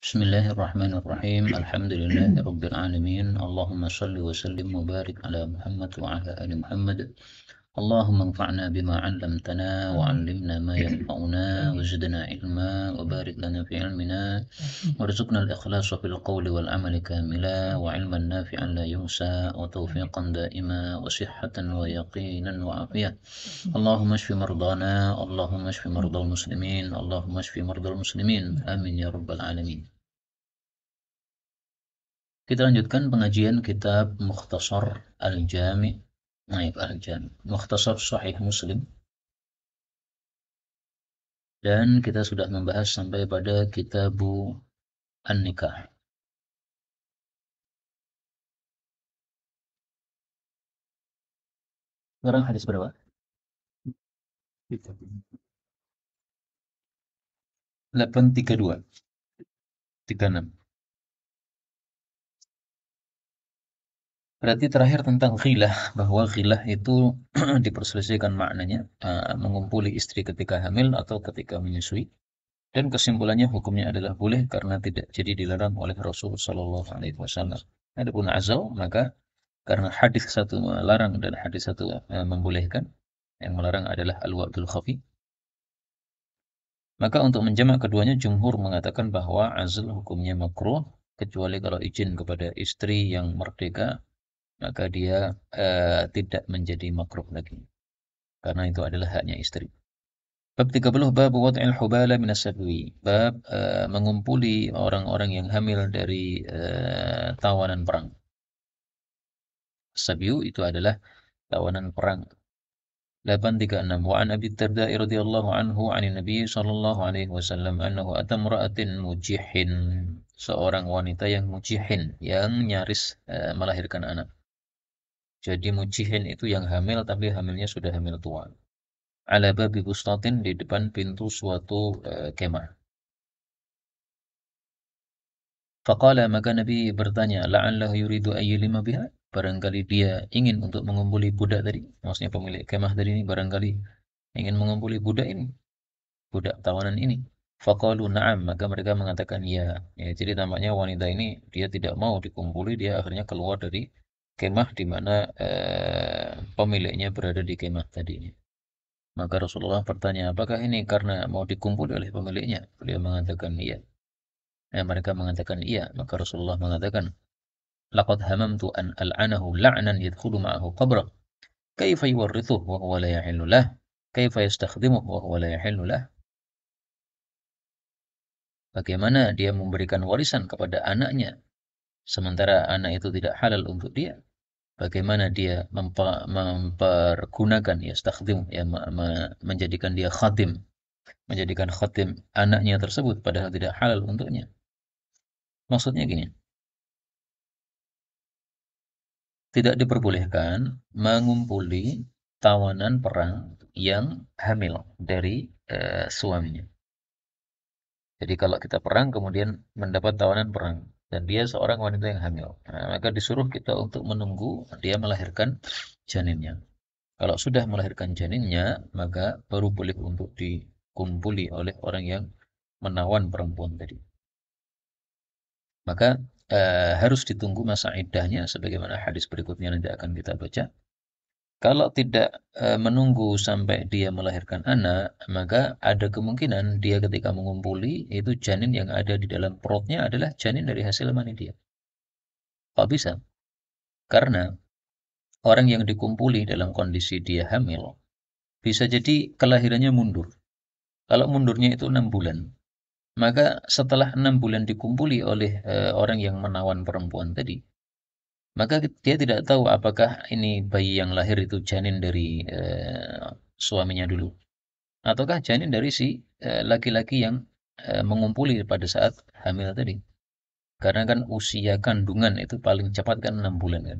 بسم الله الرحمن الرحيم الحمد لله رب العالمين اللهم صل وسلم وبارك على محمد وعلى آل محمد اللهم انفعنا بما علمتنا وعلمنا ما ينفعنا وزدنا علما وبارك لنا في علمنا وارزقنا الإخلاص في القول والعمل كاملا وعلما نافعا لا ينسى وتوفيقا دائما وصحة ويقينا وعافية اللهم اشف مرضانا اللهم اشف مرضى المسلمين اللهم اشف مرضى المسلمين آمين يا رب العالمين. Kita lanjutkan pengajian kitab Mukhtasar Al-Jami', Al-Jami', Mukhtasar Sahih Muslim. Dan kita sudah membahas sampai pada Kitabu An-Nikah. Sekarang hadis berapa? 832, 36. Berarti terakhir tentang khilah, bahwa khilah itu diperselisihkan maknanya, mengumpuli istri ketika hamil atau ketika menyusui. Dan kesimpulannya hukumnya adalah boleh karena tidak jadi dilarang oleh Rasul Shallallahu Alaihi Wasallam. Adapun azal, maka karena hadis satu melarang dan hadis satu membolehkan, yang melarang adalah al-wa'dul khafi. Maka untuk menjamak keduanya, jumhur mengatakan bahwa azl hukumnya makruh, kecuali kalau izin kepada istri yang merdeka, maka dia tidak menjadi makruh lagi, karena itu adalah haknya istri. Bab 30, bab wad'il hubala minas sabwi, bab mengumpuli orang-orang yang hamil dari tawanan perang. Sabiu itu adalah tawanan perang. 836, wa an Abi Darda radhiyallahu anhu 'anil Nabi sallallahu alaihi wasallam annahu atamra'atin mujihin, seorang wanita yang mujihin, yang nyaris melahirkan anak. Jadi mujihin itu yang hamil tapi hamilnya sudah hamil tua. Ala babi bustatin, di depan pintu suatu kemah. Faqala, maka Nabi bertanya, la'allahu yuridu ayyulima biha, barangkali dia ingin untuk mengumpuli budak tadi. Maksudnya pemilik kemah tadi ini barangkali ingin mengumpuli budak ini, budak tawanan ini. Faqalu na'am, maka mereka mengatakan ya. Ya, jadi tampaknya wanita ini dia tidak mau dikumpuli, dia akhirnya keluar dari kemah di mana pemiliknya berada di kemah tadi ini. Maka Rasulullah bertanya, apakah ini karena mau dikumpuli oleh pemiliknya? Beliau mengatakan iya. Mereka mengatakan iya. Maka Rasulullah mengatakan, laqad hamamtu an al'anahu la'nan yadkhulu ma'ahu qabrah. Kaifa yuwarrithuhu wa huwa la yahillu lah? Kaifa yastakhdimuhu wa huwa la yahillu lah? Bagaimana dia memberikan warisan kepada anaknya sementara anak itu tidak halal untuk dia? Bagaimana dia mempergunakan ya stakhdim, ya menjadikan dia khadim, menjadikan khadim anaknya tersebut padahal tidak halal untuknya? Maksudnya gini, tidak diperbolehkan mengumpuli tawanan perang yang hamil dari suaminya. Jadi kalau kita perang kemudian mendapat tawanan perang dan dia seorang wanita yang hamil, maka disuruh kita untuk menunggu dia melahirkan janinnya. Kalau sudah melahirkan janinnya, maka baru boleh untuk dikumpuli oleh orang yang menawan perempuan tadi. Maka harus ditunggu masa iddahnya, sebagaimana hadis berikutnya nanti akan kita baca. Kalau tidak menunggu sampai dia melahirkan anak, maka ada kemungkinan dia ketika mengumpuli itu janin yang ada di dalam perutnya adalah janin dari hasil mani dia. Kok bisa? Karena orang yang dikumpuli dalam kondisi dia hamil, bisa jadi kelahirannya mundur. Kalau mundurnya itu 6 bulan, maka setelah 6 bulan dikumpuli oleh orang yang menawan perempuan tadi, maka dia tidak tahu apakah ini bayi yang lahir itu janin dari suaminya dulu, ataukah janin dari si laki-laki yang mengumpuli pada saat hamil tadi. Karena kan usia kandungan itu paling cepat kan 6 bulan kan.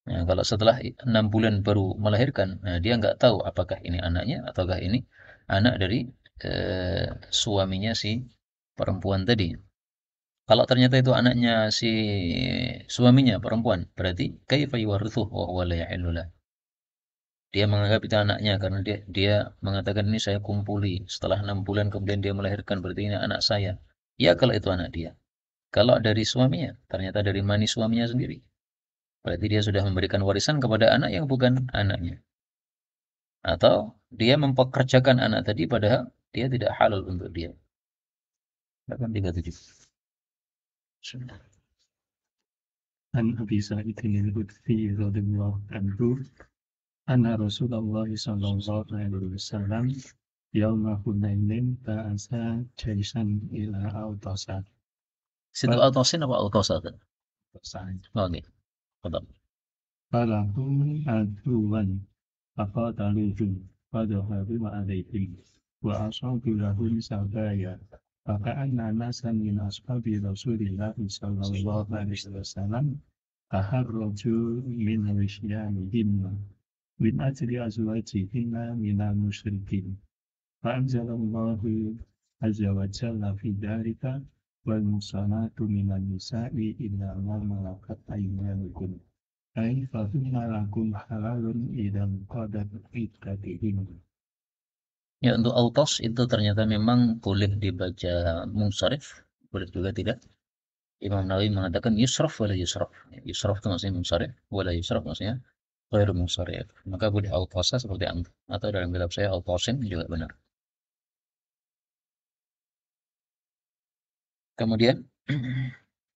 Nah, kalau setelah 6 bulan baru melahirkan, nah dia nggak tahu apakah ini anaknya ataukah ini anak dari suaminya si perempuan tadi. Kalau ternyata itu anaknya si suaminya perempuan, berarti kaifa yuwarithuhu wa huwa la yahillu lah. Dia menganggap itu anaknya karena dia mengatakan ini saya kumpuli setelah 6 bulan kemudian dia melahirkan, berarti ini anak saya. Ya kalau itu anak dia. Kalau dari suaminya, ternyata dari mani suaminya sendiri. Berarti dia sudah memberikan warisan kepada anak yang bukan anaknya. Atau dia mempekerjakan anak tadi padahal dia tidak halal untuk dia. 837. Sudah. عن أبي سعيد الخدري رضي الله عنه أن رسول الله صلى الله عليه وسلم يوم حنين بعث جيشا إلى أوطس Situ autosin apa autosatan? Oh, okay. Betul. فلهم عدوا فقاتلوهم فظهروا عليهم وأصابوا لهم سبايا فكأن ناسا من أصحاب رسول الله صلى الله عليه وسلم تحرجوا من رجالهم من أجل أزواجهن من المشركين فأنزل الله عز وجل في ذلك والمحصنات من النساء إلا ما ملكت أيمانكم أي فهن لكم حلال إذا انقضت عدتهن. Ya, untuk autos itu ternyata memang boleh dibaca munsharif, boleh juga tidak. Imam Nawawi mengatakan yusraf wala yusraf. Yusraf itu maksudnya munsharif, wala yusraf maksudnya ghairu munsharif. Maka boleh autosa seperti antum. Atau dalam kitab saya autosin juga benar. Kemudian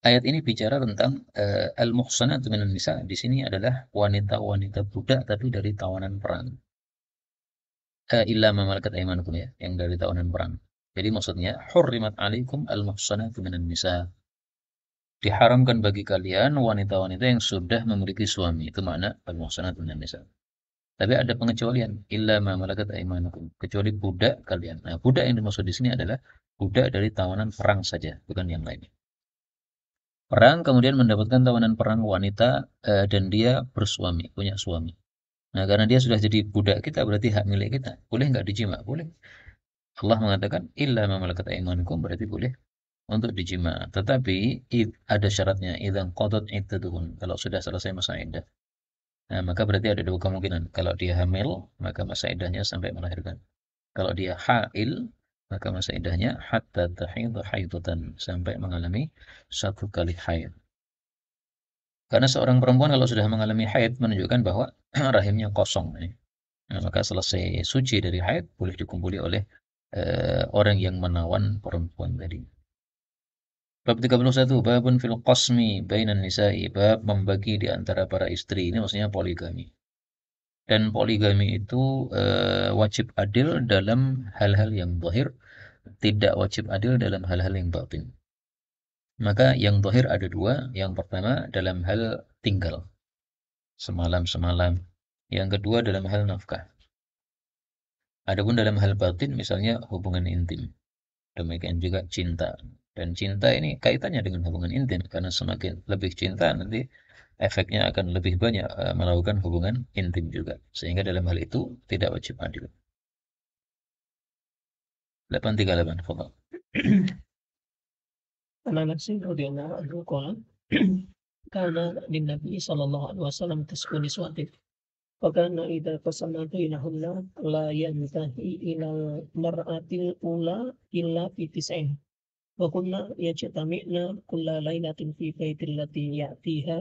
ayat ini bicara tentang al-muhsanatu minan nisa. Di sini adalah wanita-wanita budak tapi dari tawanan perang. Illa ma malakat aymanukum, ya, yang dari tawanan perang. Jadi maksudnya hurrimat alaikum al-muhsanatu minan nisa. Diharamkan bagi kalian wanita-wanita yang sudah memiliki suami. Itu makna al-muhsanatu minan nisa. Tapi ada pengecualian, illa ma malakat aymanukum, kecuali budak kalian. Nah, budak yang dimaksud di sini adalah budak dari tawanan perang saja, bukan yang lain. Perang kemudian mendapatkan tawanan perang wanita dan dia bersuami, punya suami. Nah, karena dia sudah jadi budak kita, berarti hak milik kita. Boleh nggak dijima? Boleh. Allah mengatakan illa ma malakat aymanukum, berarti boleh untuk dijima. Tetapi ada syaratnya, idzan qadat iddatuhun, kalau sudah selesai masa iddah. Nah, maka berarti ada dua kemungkinan. Kalau dia hamil, maka masa iddahnya sampai melahirkan. Kalau dia hail, maka masa iddahnya hatta tahidha haidatan, sampai mengalami satu kali haid. Karena seorang perempuan kalau sudah mengalami haid menunjukkan bahwa rahimnya kosong. Nah, maka selesai suci dari haid boleh dikumpuli oleh orang yang menawan perempuan tadi. Bab 31, babun fil qasmi bainan nisa'i, bab membagi di antara para istri. Ini maksudnya poligami. Dan poligami itu wajib adil dalam hal-hal yang zahir, tidak wajib adil dalam hal-hal yang batin. Maka yang zahir ada dua. Yang pertama dalam hal tinggal, semalam-semalam. Yang kedua dalam hal nafkah. Adapun dalam hal batin, misalnya hubungan intim. Demikian juga cinta. Dan cinta ini kaitannya dengan hubungan intim, karena semakin lebih cinta nanti efeknya akan lebih banyak melakukan hubungan intim juga. Sehingga dalam hal itu tidak wajib adil. 838, fadhal. عن أنس رضي الله عنه قال كان للنبي صلى الله عليه وسلم تسع نسوة فكان إذا قسم بينهن لا ينتهي إلى المرأة الأولى إلا في 9 وكنا يجتمعن كل ليلة في بيت التي يأتيها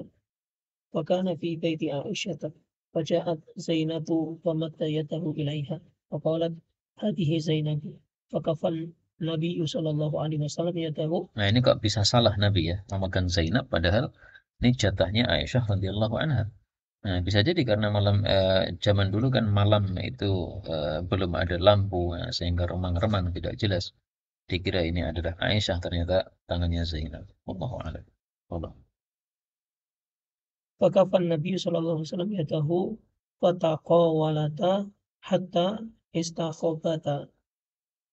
وكان في بيت عائشة فجاءت زينب فمد يده إليها فقالت هذه زينب فكفى النبي صلى الله عليه وسلم يده. Nah, ini kok bisa salah Nabi ya namakan Zainab, padahal ini jatahnya Aisyah radhiyallahu anha. Nah, bisa jadi karena malam zaman dulu kan malam itu belum ada lampu, sehingga remang-remang tidak jelas. Dikira ini adalah Aisyah, ternyata tangannya Zainab. Wallahu a'lam. Wallah. فكفى النبي صلى الله عليه وسلم يده فتقاولتا حتى استخبتا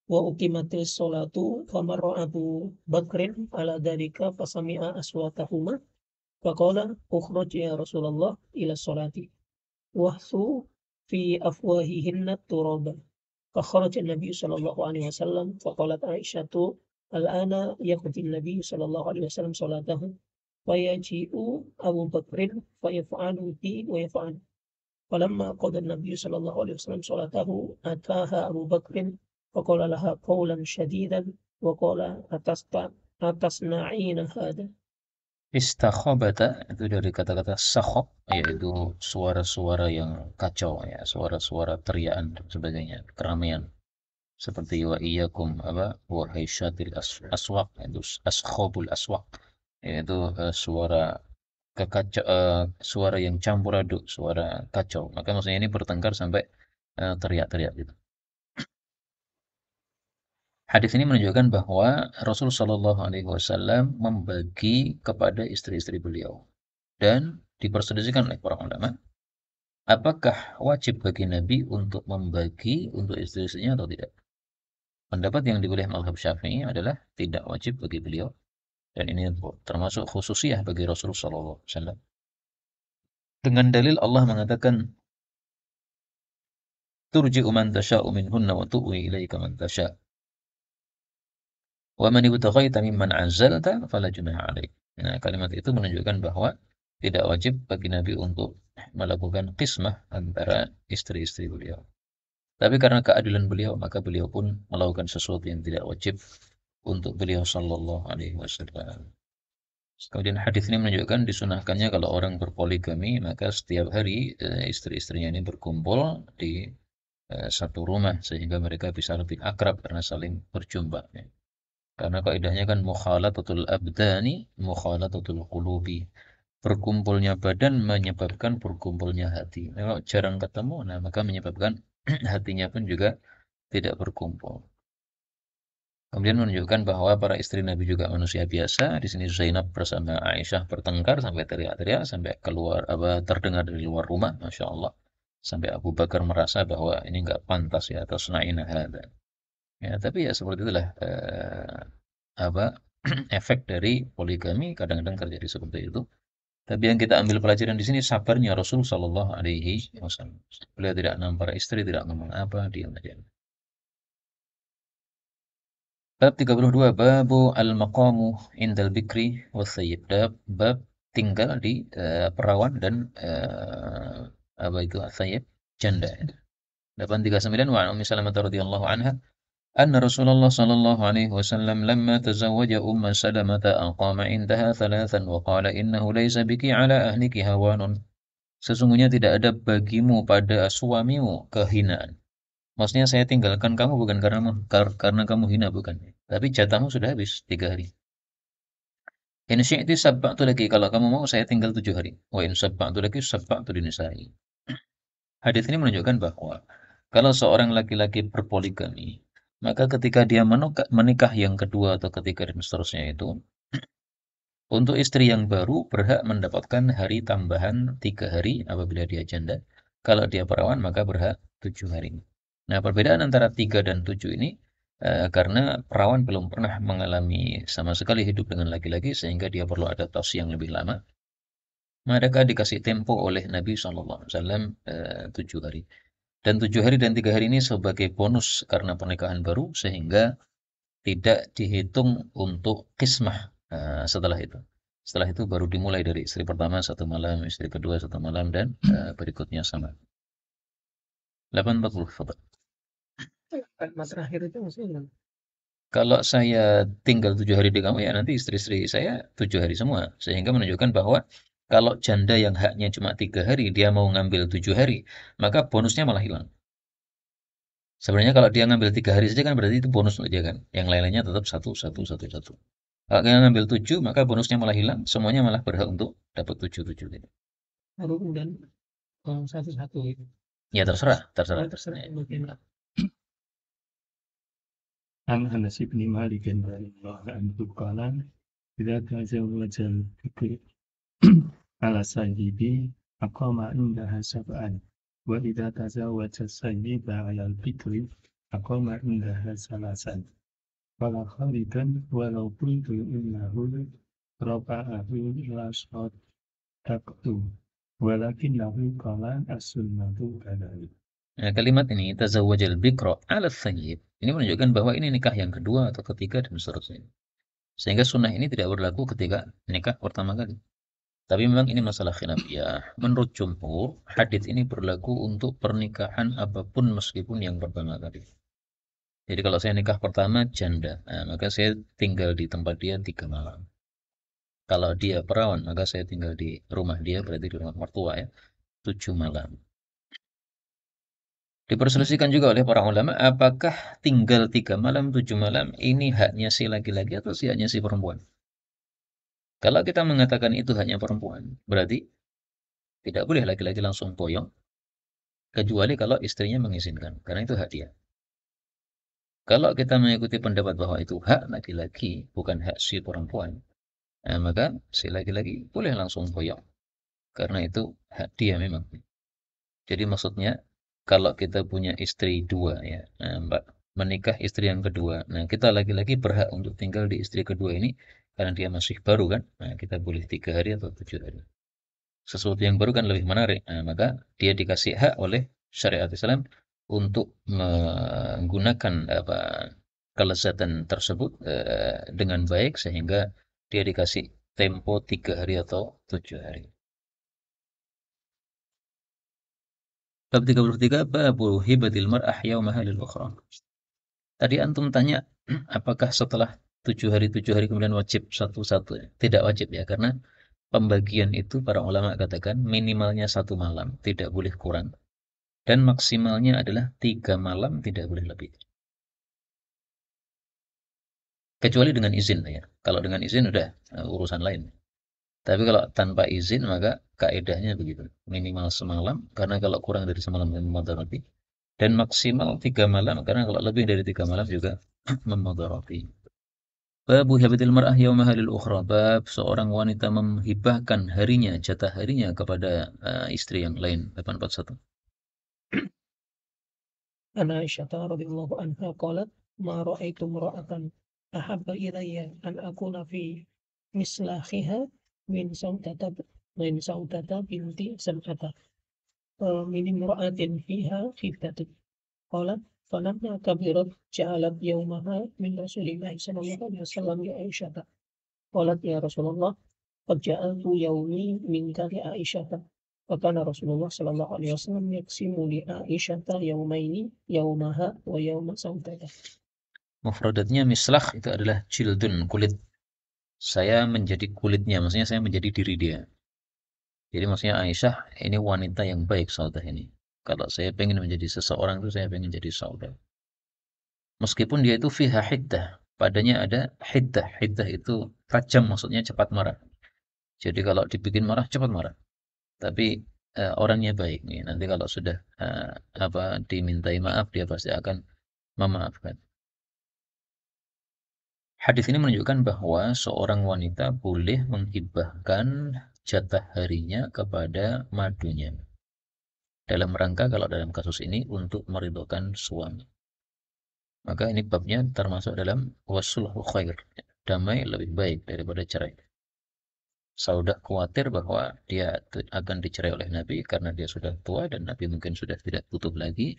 وأقيمت الصلاة فمر أبو بكر على ذلك فسمع أصواتهما فقال اخرج يا رسول الله إلى الصلاة واحثوا في أفواههن التراب فخرج النبي صلى الله عليه وسلم فقالت عائشة الآن يقضي النبي صلى الله عليه وسلم صلاته فيجيء أبو بكر فيفعل به ويفعل فلما قضى النبي صلى الله عليه وسلم صلاته أتاها أبو بكر فقال لها قولا شديدا وقال atasna'ina hada. Istakhabata itu dari kata-kata sakhab, yaitu suara-suara yang kacau ya, suara-suara teriakan dan sebagainya, keramaian. Seperti wa iyyakum apa wahai syatil aswaq, itu askhabul aswaq, yaitu suara suara yang campur aduk, suara kacau. Maka maksudnya ini bertengkar sampai teriak-teriak gitu. Hadis ini menunjukkan bahwa Rasul Shallallahu Alaihi Wasallam membagi kepada istri-istri beliau dan diperselisihkan oleh para ulama, apakah wajib bagi Nabi untuk membagi untuk istri-istrinya atau tidak. Pendapat yang dipilih mazhab Syafi'i adalah tidak wajib bagi beliau, dan ini termasuk khususiyah bagi Rasul Shallallahu Alaihi Wasallam. Dengan dalil Allah mengatakan, turji'u man tasha'u minhunna wa tu'wi ilaika man tasha'. Wa man ibtaghaita mimman 'azzalta fala junaha 'alaik. Nah, kalimat itu menunjukkan bahwa tidak wajib bagi Nabi untuk melakukan qismah antara istri-istri beliau. Tapi karena keadilan beliau, maka beliau pun melakukan sesuatu yang tidak wajib untuk beliau sallallahu alaihi wasallam. Kemudian hadis ini menunjukkan disunahkannya kalau orang berpoligami, maka setiap hari istri-istrinya ini berkumpul di satu rumah sehingga mereka bisa lebih akrab karena saling berjumpa. Ya. Karena kaidahnya kan mukhalatatul abdani, mukhalatatul qulubi. Berkumpulnya badan menyebabkan berkumpulnya hati. Kalau jarang ketemu, nah maka menyebabkan hatinya pun juga tidak berkumpul. Kemudian menunjukkan bahwa para istri Nabi juga manusia biasa. Di sini Zainab bersama Aisyah bertengkar sampai teriak-teriak, sampai keluar terdengar dari luar rumah, masya Allah. Sampai Abu Bakar merasa bahwa ini enggak pantas ya, atau suna'ina hadza. Ya, tapi ya seperti itulah apa efek dari poligami kadang-kadang terjadi seperti itu. Tapi yang kita ambil pelajaran di sini sabarnya Rasul Shallallahu Alaihi Wasallam. Beliau tidak nampar istri, tidak ngomong apa, diam aja. Bab 32, babu al-maqamu indal bikri wasayyib. Bab tinggal di perawan dan apa itu asayyib, janda. 839 wa Ummi Salamah radhiyallahu anha anna Rasulullah sallallahu alaihi wasallam lamma tazawwaja Umma Salamah aqama indaha thalathan wa qala innahu laysa biki ala ahliki hawanun. Sesungguhnya tidak ada bagimu pada suamimu kehinaan. Maksudnya saya tinggalkan kamu bukan karena kamu hina, bukan. Tapi jatahmu sudah habis 3 hari. In syi'ti sabba'tu lagi, kalau kamu mau saya tinggal 7 hari. Wa in sabba'tu lagi sabba'tu dinisai. Hadis ini menunjukkan bahwa kalau seorang laki-laki berpoligami, maka ketika dia menikah yang kedua atau ketiga dan seterusnya itu, untuk istri yang baru berhak mendapatkan hari tambahan 3 hari apabila dia janda. Kalau dia perawan maka berhak 7 hari. Nah, perbedaan antara 3 dan 7 ini karena perawan belum pernah mengalami sama sekali hidup dengan laki-laki sehingga dia perlu adaptasi yang lebih lama. Maka dikasih tempo oleh Nabi SAW 7 hari. Dan 7 hari dan 3 hari ini sebagai bonus karena pernikahan baru sehingga tidak dihitung untuk qismah setelah itu. Setelah itu baru dimulai dari istri pertama 1 malam, istri kedua 1 malam, dan berikutnya sama. 840, Fadal. Kalimat terakhir itu maksudnya Kalau saya tinggal 7 hari di kamu, ya nanti istri-istri saya 7 hari semua. Sehingga menunjukkan bahwa kalau janda yang haknya cuma 3 hari, dia mau ngambil 7 hari, maka bonusnya malah hilang. Sebenarnya kalau dia ngambil 3 hari saja kan berarti itu bonus untuk dia kan. Yang lain-lainnya tetap 1, 1, 1, 1. Kalau dia ngambil 7, maka bonusnya malah hilang. Semuanya malah berhak untuk dapat 7, 7. baru dan satu-satu itu. Ya terserah. Terserah bagaimana. An Anas bin Malik radhiyallahu anhu qala idza tazawwaja al-bikr ala sayyibi aqama indaha sab'an wa idza tazawwaja as-sayyiba ala al-bikri aqama indaha salasan. Qala Khalidan walau qultu innahu rafa'ahu la sadaqtu walakinnahu qala as-sunnatu kadhalik. Nah, kalimat ini tazawwajal bikra 'ala tsayyib. Ini menunjukkan bahwa ini nikah yang kedua atau ketiga dan seterusnya. Sehingga sunnah ini tidak berlaku ketika nikah pertama kali. Tapi memang ini masalah khilafiyah. Menurut jumhur, hadis ini berlaku untuk pernikahan apapun meskipun yang pertama kali. Jadi kalau saya nikah pertama janda, maka saya tinggal di tempat dia 3 malam. Kalau dia perawan, maka saya tinggal di rumah dia, berarti di rumah mertua ya, 7 malam. Diperselisihkan juga oleh para ulama, apakah tinggal 3 malam, 7 malam, ini haknya si laki-laki atau si haknya si perempuan. Kalau kita mengatakan itu haknya perempuan, berarti tidak boleh laki-laki langsung boyong, kecuali kalau istrinya mengizinkan, karena itu hak dia. Kalau kita mengikuti pendapat bahwa itu hak laki-laki, bukan hak si perempuan, maka si laki-laki boleh langsung boyong, karena itu hak dia memang. Jadi maksudnya, kalau kita punya istri dua ya, Mbak, menikah istri yang kedua, nah kita laki-laki berhak untuk tinggal di istri kedua ini, karena dia masih baru kan, nah kita boleh 3 hari atau 7 hari. Sesuatu yang baru kan lebih menarik, maka dia dikasih hak oleh syariat Islam untuk menggunakan kelezatan tersebut dengan baik, sehingga dia dikasih tempo 3 hari atau 7 hari. Bab 33, babu hibatil mar'ah yaumaha lil ukhra. Tadi antum tanya, apakah setelah 7 hari kemudian wajib satu-satu? Tidak wajib ya, karena pembagian itu para ulama katakan minimalnya 1 malam, tidak boleh kurang. Dan maksimalnya adalah 3 malam, tidak boleh lebih. Kecuali dengan izin ya. Kalau dengan izin udah urusan lain. Tapi kalau tanpa izin maka kaedahnya begitu. Minimal semalam, karena kalau kurang dari semalam memudarati. Dan maksimal 3 malam, karena kalau lebih dari 3 malam juga memudarati. Babu hibatil mar'ah yaumaha lil ukhra. Bab seorang wanita menghibahkan harinya, jatah harinya kepada istri yang lain. 841. عن عائشة رضي الله عنها قالت ما رأيت امرأة أحب إلي أن أكون في مسلاخها من سودة بنت زمعة من امرأة فيها خفة. قالت فلما كبرت جعلت يومها من رسول الله صلى الله عليه وسلم لعائشة. قالت يا رسول الله قد جعلت يومي منك لعائشة. وكان رسول الله صلى الله عليه وسلم يقسم لعائشة يومين يومها ويوم سودته. Mufradatnya mislah itu adalah jildun, kulit. Saya menjadi kulitnya, maksudnya saya menjadi diri dia. Jadi maksudnya Aisyah ini wanita yang baik, Saudah ini. Kalau saya pengen menjadi seseorang itu saya pengen jadi Saudah. Meskipun dia itu fiha hiddah, padanya ada hiddah. Hiddah itu tajam, maksudnya cepat marah. Jadi kalau dibikin marah cepat marah. Tapi orangnya baik nih. Nanti kalau sudah dimintai maaf, dia pasti akan memaafkan. Hadis ini menunjukkan bahwa seorang wanita boleh menghibahkan jatah harinya kepada madunya. Dalam rangka kalau dalam kasus ini untuk meridhokan suami. Maka ini babnya termasuk dalam wasulhu khair. Damai lebih baik daripada cerai. Saudah khawatir bahwa dia akan dicerai oleh Nabi karena dia sudah tua dan Nabi mungkin sudah tidak butuh lagi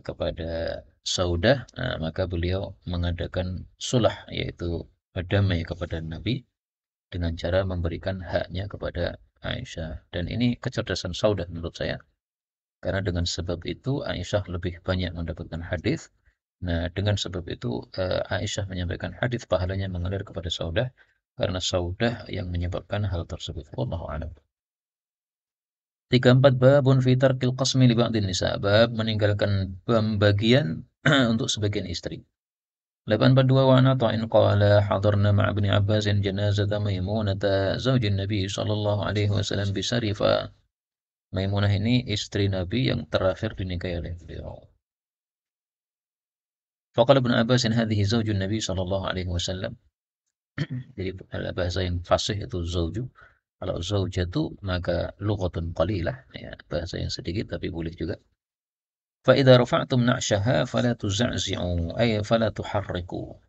kepada Saudah, maka beliau mengadakan sulah, yaitu damai kepada Nabi dengan cara memberikan haknya kepada Aisyah. Dan ini kecerdasan Saudah menurut saya, karena dengan sebab itu Aisyah lebih banyak mendapatkan hadis. Nah, dengan sebab itu Aisyah menyampaikan hadis, pahalanya mengalir kepada Saudah karena Saudah yang menyebabkan hal tersebut. Wallahu a'lam. 34, babun fi tarkil qasmi li ba'din nisa. Bab meninggalkan pembagian untuk sebagian istri. 842 wa anata'in qala hadarna ma'a ibni Abbasin janazata Maimunata zaujin Nabi sallallahu alaihi wasallam bisarifa. Maimunah ini istri Nabi yang terakhir dinikahi oleh beliau. Faqala ibn Abbasin hadhihi zaujun Nabi sallallahu alaihi wasallam. Jadi bahasa yang fasih itu zauju. Kalau zaujatu maka lughatun qalilah, ya, bahasa yang sedikit tapi boleh juga. Fa idza rafa'tum na'shaha fala tuz'zi'u ay fala tuharriku.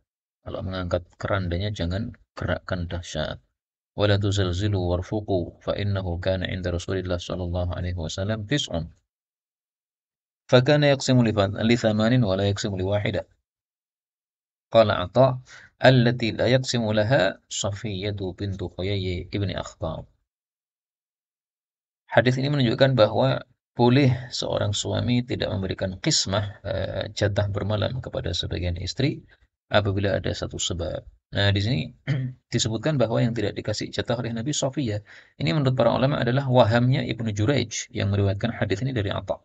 Kalau mengangkat kerandanya jangan gerakkan dahsyat. Wala tuzalzilu warfuqu fa innahu kana 'inda Rasulillah sallallahu alaihi wasallam tis'un. Fa kana yaqsimu li thamanin wa la yaqsimu li wahida. Qala 'Atha allati la yaqsimu laha Safiyyatu bintu Huyayy ibni Akhtab. Hadis ini menunjukkan bahwa boleh seorang suami tidak memberikan qismah, jatah bermalam kepada sebagian istri apabila ada satu sebab. Nah, di sini disebutkan bahwa yang tidak dikasih jatah oleh Nabi Safiyah. Ini menurut para ulama adalah wahamnya Ibnu Juraij yang meriwayatkan hadis ini dari Atha.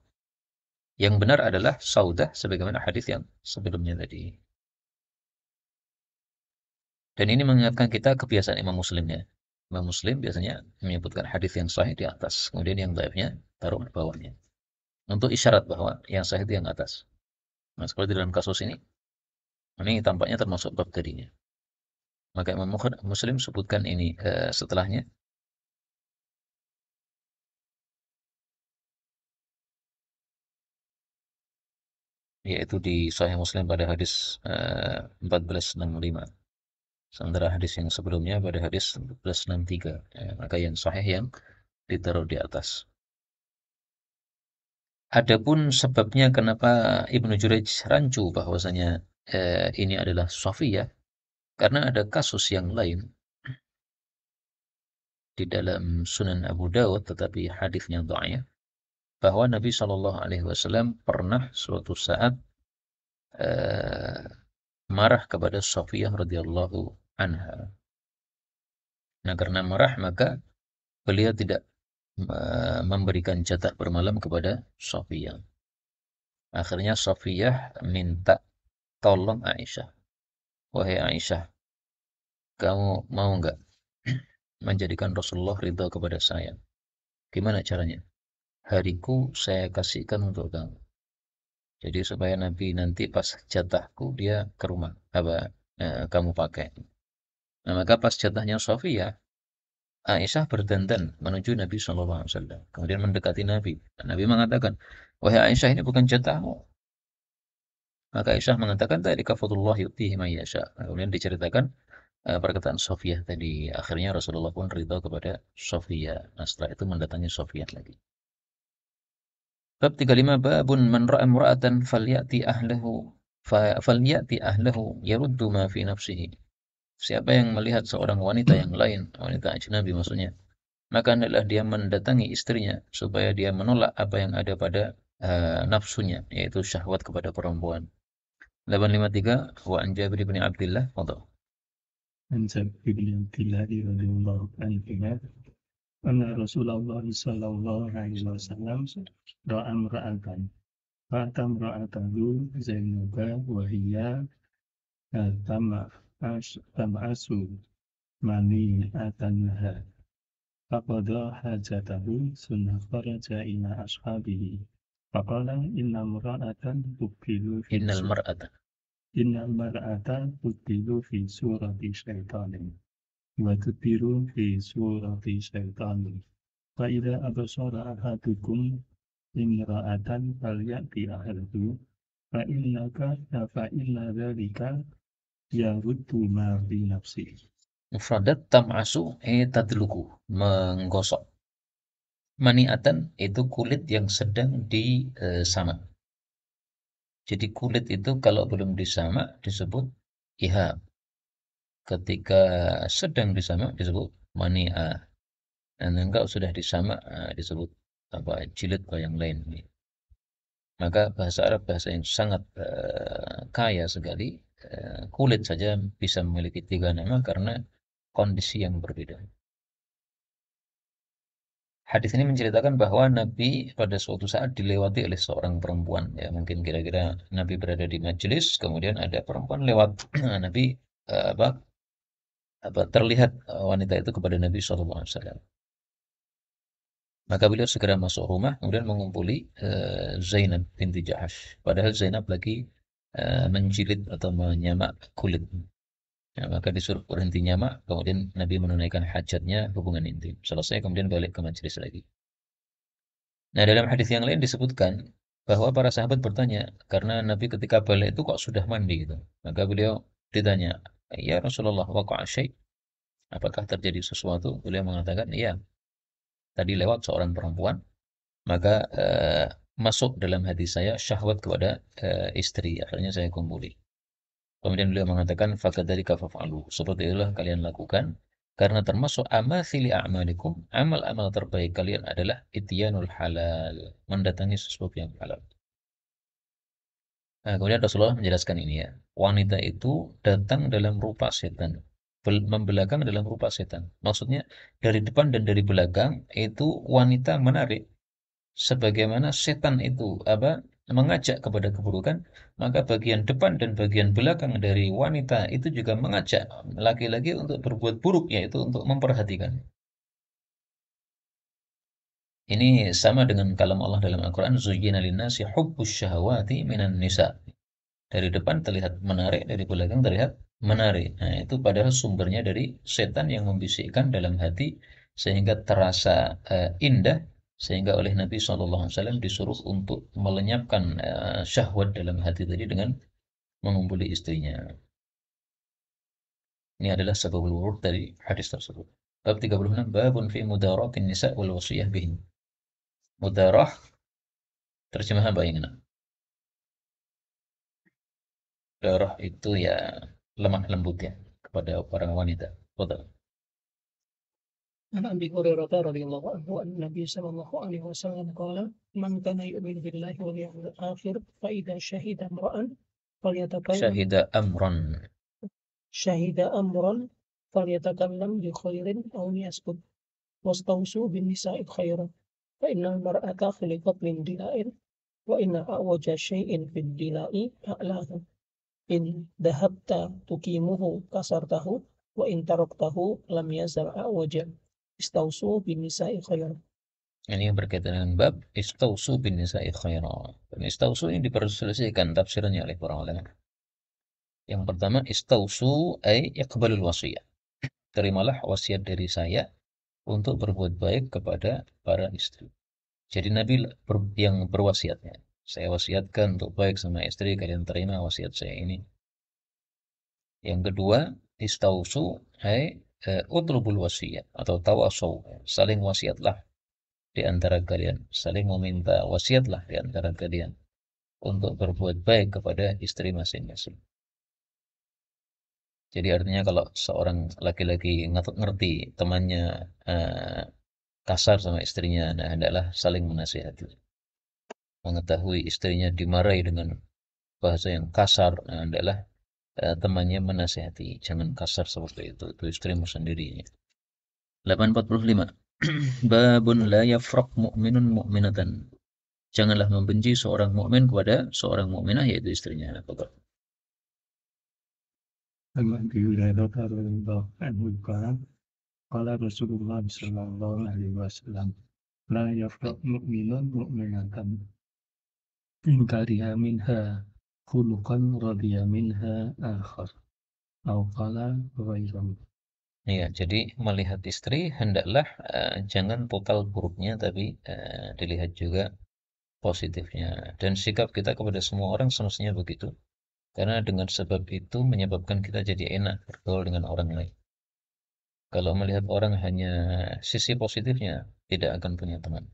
Yang benar adalah Saudah sebagaimana hadis yang sebelumnya tadi. Dan ini mengingatkan kita kebiasaan Imam Muslimnya. Imam Muslim biasanya menyebutkan hadis yang sahih di atas, kemudian yang dhaifnya taruh di bawahnya. Untuk isyarat bahwa yang sahih itu yang atas. Nah, seperti dalam kasus ini tampaknya termasuk bab tadinya. Maka Imam Muslim sebutkan ini setelahnya. Yaitu di Sahih Muslim pada hadis 1465. Sementara hadis yang sebelumnya pada hadis 1463. Maka yang sahih yang ditaruh di atas. Adapun sebabnya kenapa Ibnu Juraij rancu bahwasanya ini adalah Safiyah, karena ada kasus yang lain di dalam Sunan Abu Dawud tetapi hadisnya dhaif, bahwa Nabi Shallallahu Alaihi Wasallam pernah suatu saat marah kepada Safiyah radhiyallahu anha. Nah, karena marah maka beliau tidak memberikan jatah bermalam kepada Safiyah. Akhirnya Safiyah minta tolong Aisyah. Wahai Aisyah, kamu mau nggak menjadikan Rasulullah ridha kepada saya? Gimana caranya? Hariku saya kasihkan untuk kamu. Jadi supaya Nabi nanti pas jatahku dia ke rumah kamu pakai. Nah, maka pas jatahnya Safiyah, Aisyah berdandan menuju Nabi SAW. Kemudian mendekati Nabi. Dan Nabi mengatakan, wahai Aisyah, ini bukan jatahmu. Maka Aisyah mengatakan, tadi kafadullah yu'tihi man yasha. Kemudian diceritakan perkataan Safiyah tadi. Akhirnya Rasulullah pun ridha kepada Safiyah. Nah, setelah itu mendatangi Safiyah lagi. Bab 35, babun man ra'a imra'atan falyati ahlahu yaruddu ma fi nafsihi. Siapa yang melihat seorang wanita yang lain, wanita ajnabi maksudnya, maka hendaklah dia mendatangi istrinya supaya dia menolak apa yang ada pada nafsunya, yaitu syahwat kepada perempuan. 853 wa an Jabir bin Abdullah fadhal. عن جابر بن عبد الله رضي الله عنهما أن رسول الله صلى الله عليه وسلم رأى امرأة فأتى امرأته زينب وهي تمأس منيئتها فقضى حاجته ثم خرج إلى أصحابه فقال إن المرأة تبدل في سورة شيطان وتدبر في سورة شيطان فإذا أبصر أحدكم امرأة فليأتي أهله فإن ذلك يرد ما في نفسه. Mufradat tam'asu tadluku, menggosok. Mani'atan itu kulit yang sedang disamak. Jadi kulit itu kalau belum disamak disebut ihab. Ketika sedang disamak disebut mani'ah. Dan kalau sudah disamak disebut jilid atau yang lain. Maka bahasa Arab bahasa yang sangat kaya sekali. Kulit saja bisa memiliki 3 nama karena kondisi yang berbeda. Hadis ini menceritakan bahwa Nabi pada suatu saat dilewati oleh seorang perempuan. Ya, mungkin kira-kira Nabi berada di majelis, kemudian ada perempuan lewat. Nabi terlihat wanita itu kepada Nabi SAW. Maka beliau segera masuk rumah, kemudian mengumpuli Zainab binti Jahash. Padahal Zainab lagi menjilid atau menyamak kulit. Ya, maka disuruh berhenti nyamak, kemudian Nabi menunaikan hajatnya, hubungan intim. Selesai, kemudian balik ke majelis lagi. Nah, dalam hadis yang lain disebutkan bahwa para sahabat bertanya, karena Nabi ketika balik itu kok sudah mandi gitu. Maka beliau ditanya, ya Rasulullah, waqa'a syai'? Apakah terjadi sesuatu? Beliau mengatakan, iya. Tadi lewat seorang perempuan, maka masuk dalam hati saya syahwat kepada istri. Akhirnya saya kumpuli. Kemudian beliau mengatakan, fakadzalika faf'alu. Seperti itulah kalian lakukan. Karena termasuk amathili a'malikum, amal-amal terbaik kalian adalah ityanul halal, mendatangi sesuatu yang halal. Nah, kemudian Rasulullah menjelaskan ini ya, wanita itu datang dalam rupa setan, membelakang dalam rupa setan. Maksudnya dari depan dan dari belakang itu wanita menarik, sebagaimana setan itu mengajak kepada keburukan, maka bagian depan dan bagian belakang dari wanita itu juga mengajak laki-laki untuk berbuat buruk, yaitu untuk memperhatikan. Ini sama dengan kalam Allah dalam Al-Quran, zuyyina linnasi hubbus syahawati minan nisa. Dari depan terlihat menarik, dari belakang terlihat menarik. Nah, itu padahal sumbernya dari setan yang membisikkan dalam hati sehingga terasa indah, sehingga oleh Nabi SAW disuruh untuk melenyapkan syahwat dalam hati tadi dengan mengumpuli istrinya. Ini adalah sebabul wurud dari hadis tersebut. Bab 36, babun fi mudaratin nisa wal wasiyah bihin. Mudarah, terjemahan apa yang enak? Mudarah itu ya lemah lembut ya kepada para wanita. Betul. عن أبي هريرة رضي الله عنه أن النبي صلى الله عليه وسلم قال من كان يؤمن بالله واليوم الآخر فإذا شهد امرأ فليتكلم أمرا فليتكلم بخير أو ليسكت واستوصوا بالنساء خيرا فإن المرأة خلقت من دلاء وإن أعوج شيء في الدلاء أعلاه إن ذهبت تقيمه كسرته وإن تركته لم يزل أعوجا استوصوا بالنساء خيرا. Ini yang berkaitan dengan bab istausu bin nisa'i khaira. Dan istausu ini diperselisihkan tafsirannya oleh para ulama. Yang pertama, istausu ay iqbalul wasiyah. Terimalah wasiat dari saya untuk berbuat baik kepada para istri. Jadi Nabi yang berwasiatnya. Saya wasiatkan untuk baik sama istri, kalian terima wasiat saya ini. Yang kedua, istausu ay utlubul wasiyah atau tawasaw, saling wasiatlah di antara kalian, saling meminta wasiatlah di antara kalian untuk berbuat baik kepada istri masing-masing. Jadi artinya kalau seorang laki-laki ngerti temannya kasar sama istrinya, nah hendaklah saling menasihati. Mengetahui istrinya dimarahi dengan bahasa yang kasar, nah hendaklah temannya menasihati, jangan kasar seperti itu istrimu sendiri. 845. Babun la yafraq mu'minun mu'minatan. Janganlah membenci seorang mukmin kepada seorang mukminah, yaitu istrinya. عن أبي هريرة رضي الله عنه قال قال رسول الله صلى الله عليه وسلم لا يفرق مؤمن مؤمنة إن كره منها خلقا رضي منها آخر أو قال غيره. Ya, jadi melihat istri hendaklah jangan total buruknya, tapi dilihat juga positifnya. Dan sikap kita kepada semua orang semestinya begitu. Karena dengan sebab itu menyebabkan kita jadi enak bergaul dengan orang lain. Kalau melihat orang hanya sisi positifnya, tidak akan punya teman.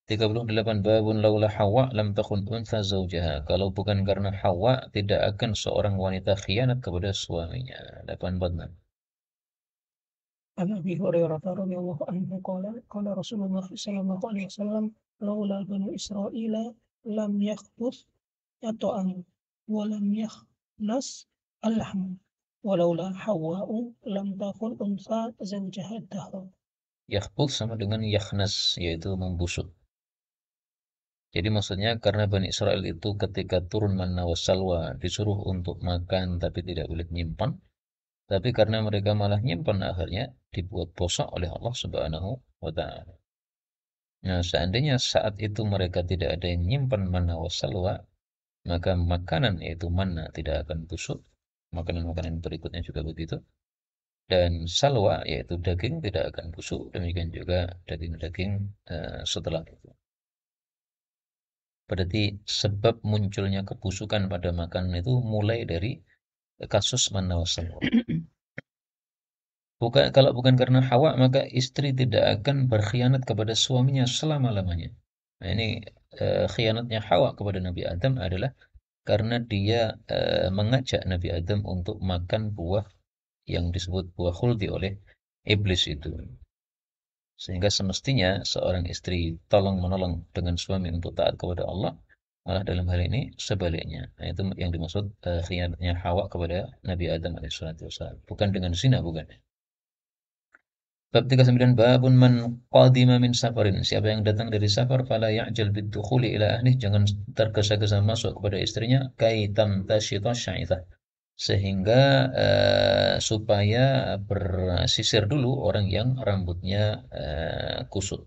38, babun laula Hawa lam takun untha zawjaha. Kalau bukan karena Hawa, tidak akan seorang wanita khianat kepada suaminya. 846. عن أبي هريرة رضي الله عنه قال قال رسول الله صلى الله عليه وسلم لولا بنو إسرائيل لم يخبث الطعام ولم يخنس اللحم ولولا حواء لم تكن أنثى زوجها الدهر. Yakhbut sama dengan yakhnas, yaitu membusuk. Jadi maksudnya karena Bani Israel itu ketika turun manna wassalwa disuruh untuk makan tapi tidak boleh nyimpan. Tapi karena mereka malah nyimpan, akhirnya dibuat bosak oleh Allah Subhanahu wa ta'ala. Nah, seandainya saat itu mereka tidak ada yang nyimpan manna wassalwa, maka makanan yaitu manna tidak akan busuk. Makanan-makanan berikutnya juga begitu. Dan salwa yaitu daging tidak akan busuk. Demikian juga daging-daging setelah itu. Berarti sebab munculnya kebusukan pada makanan itu mulai dari kasus manna wassalwa. Kalau bukan karena Hawa, maka istri tidak akan berkhianat kepada suaminya selama-lamanya. Nah, ini khianatnya Hawa kepada Nabi Adam adalah karena dia mengajak Nabi Adam untuk makan buah yang disebut buah khuldi oleh iblis itu. Sehingga semestinya seorang istri tolong menolong dengan suami untuk taat kepada Allah, malah dalam hal ini sebaliknya. Nah, itu yang dimaksud khianatnya Hawa kepada Nabi Adam alaihissalam. Bukan dengan zina, bukan. Bab 39, babun man qadima min safarin. Siapa yang datang dari safar fala ya'jal bidukhuli ila ahli, jangan tergesa-gesa masuk kepada istrinya, kai tamtashita sya'ithah, sehingga supaya bersisir dulu orang yang rambutnya kusut.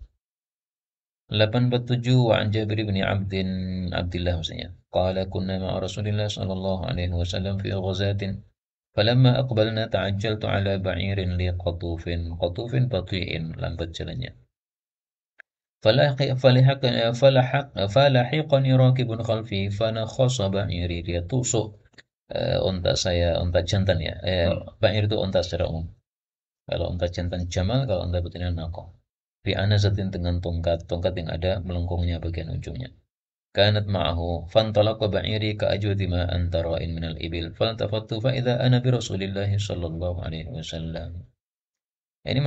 87, wa an Jabir bin Abdillah maksudnya. Qala kunna ma'a Rasulillah sallallahu alaihi wasallam fi ghazatin. Falamma aqbalna ta'ajjaltu ala ba'irin li qatufin bati'in, lambat jalannya. Falahiqani rakibun khalfi fanakhasa ba'iri, dia tusuk unta saya, unta jantan ya. Ba'ir itu unta secara umum. Kalau unta jantan jamal, kalau unta betina naqah. Bi anazatin, dengan tongkat yang ada melengkungnya bagian ujungnya. Kanat ma'ahu fantalaqa ba'iri ka ajwadi ma anta ra'in minal ibil faltafattu fa idza ana bi Rasulillahi sallallahu alaihi wasallam. Ini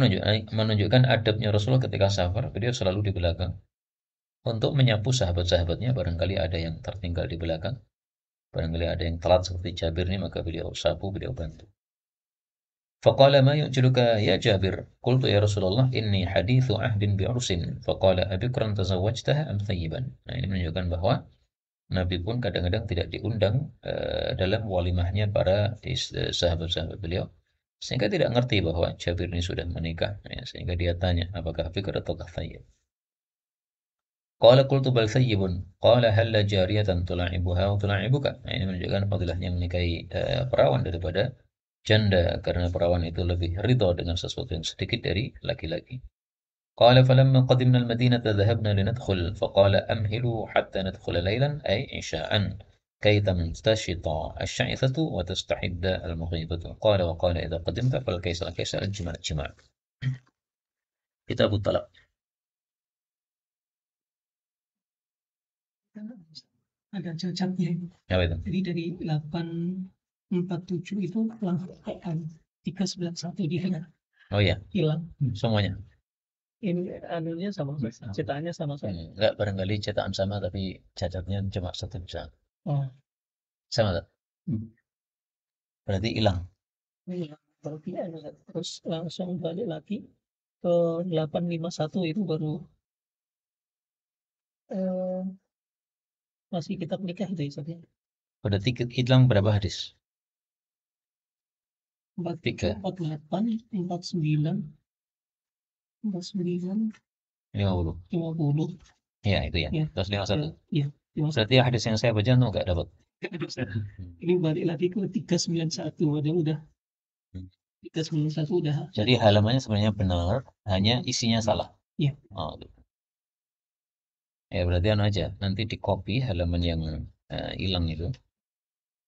menunjukkan adabnya Rasulullah ketika safar, beliau selalu di belakang untuk menyapu sahabat-sahabatnya. Barangkali ada yang tertinggal di belakang, barangkali ada yang telat seperti Jabir ini, maka beliau sapu, beliau bantu. Faqala ma yu'jiluka ya Jabir? Qultu ya Rasulullah inni hadithu ahdin bi'ursin. Faqala abikran tazawwajtaha am thayyiban? Nah, ini menunjukkan bahwa Nabi pun kadang-kadang tidak diundang dalam walimahnya para sahabat-sahabat beliau, sehingga tidak ngerti bahwa Jabir ini sudah menikah, ya, sehingga dia tanya apakah fikr atau thayyib. Qala qultu bal thayyibun. Qala halla jariyatan tula'ibuha wa tula'ibuka. Nah, ini menunjukkan fadilahnya menikahi perawan daripada janda, karena perawan itu lebih ridha dengan sesuatu yang sedikit dari laki-laki. قال فلما قدمنا المدينة ذهبنا لندخل فقال أمهلوا حتى ندخل ليلا أي عشاء كي تمتشط الشعثة وتستحد المغيبة. قال وقال إذا قدمت فالكيس الكيس الجماع الجماع. كتاب الطلاق. Ada cacatnya. Apa itu? Jadi dari 847 itu langsung KM 391 dia Oh iya, hilang. semuanya. Ini anunya sama, cetakannya sama. Enggak, barangkali cetakan sama tapi cacatnya cuma satu bisa. Oh, Sama tak? Berarti hilang. iya. Berarti terus langsung balik lagi ke 851 itu baru masih kitab nikah itu ya. Berarti hilang berapa hadis? 48, 49, 50. 50. Ya, itu ya. Ya. Terus 51. Iya, 51. Berarti hadis yang saya baca enggak dapat. Ini balik lagi ke 391, ada udah. 391 udah. Jadi halamannya sebenarnya benar, hanya isinya salah. Iya. Oh, gitu. Ya berarti anu aja, nanti di copy halaman yang hilang itu,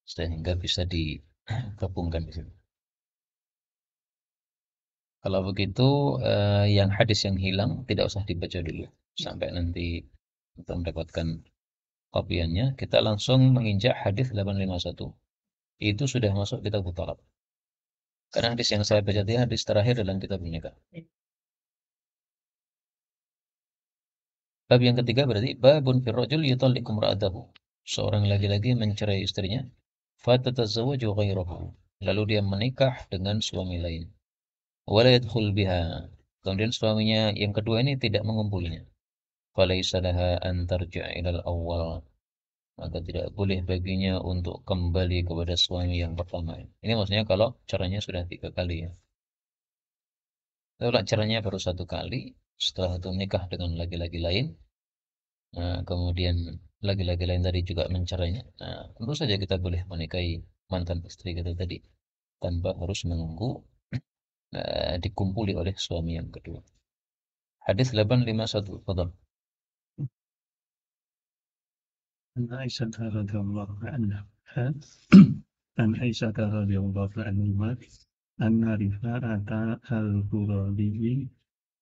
sehingga bisa digabungkan di sini. Kalau begitu, yang hadis yang hilang tidak usah dibaca dulu sampai nanti kita mendapatkan kopiannya. Kita langsung menginjak hadis 851. Itu sudah masuk kitab Talaq. Karena hadis yang saya baca tadi hadis terakhir dalam kitab nikah. Bab yang ketiga berarti babun fil rajul yutalliqu imra'atahu. Seorang laki-laki mencerai istrinya, fatatazawwaju ghairahu. Lalu dia menikah dengan suami lain. Wala yadkhul biha. Kemudian suaminya yang kedua ini tidak mengumpulinya. Falaysa laha an tarji'a ilal awwal. Maka tidak boleh baginya untuk kembali kepada suami yang pertama. Ini maksudnya kalau caranya sudah 3 kali ya. Kalau caranya baru 1 kali, setelah itu menikah dengan laki-laki lain, kemudian laki-laki lain tadi juga mencerainya. Nah, tentu saja kita boleh menikahi mantan istri kita tadi tanpa harus menunggu dikumpuli oleh suami yang kedua. Hadis 851, fadhal. عن عائشة رضي الله عنها عن عائشة رضي الله عنها أن رفاعة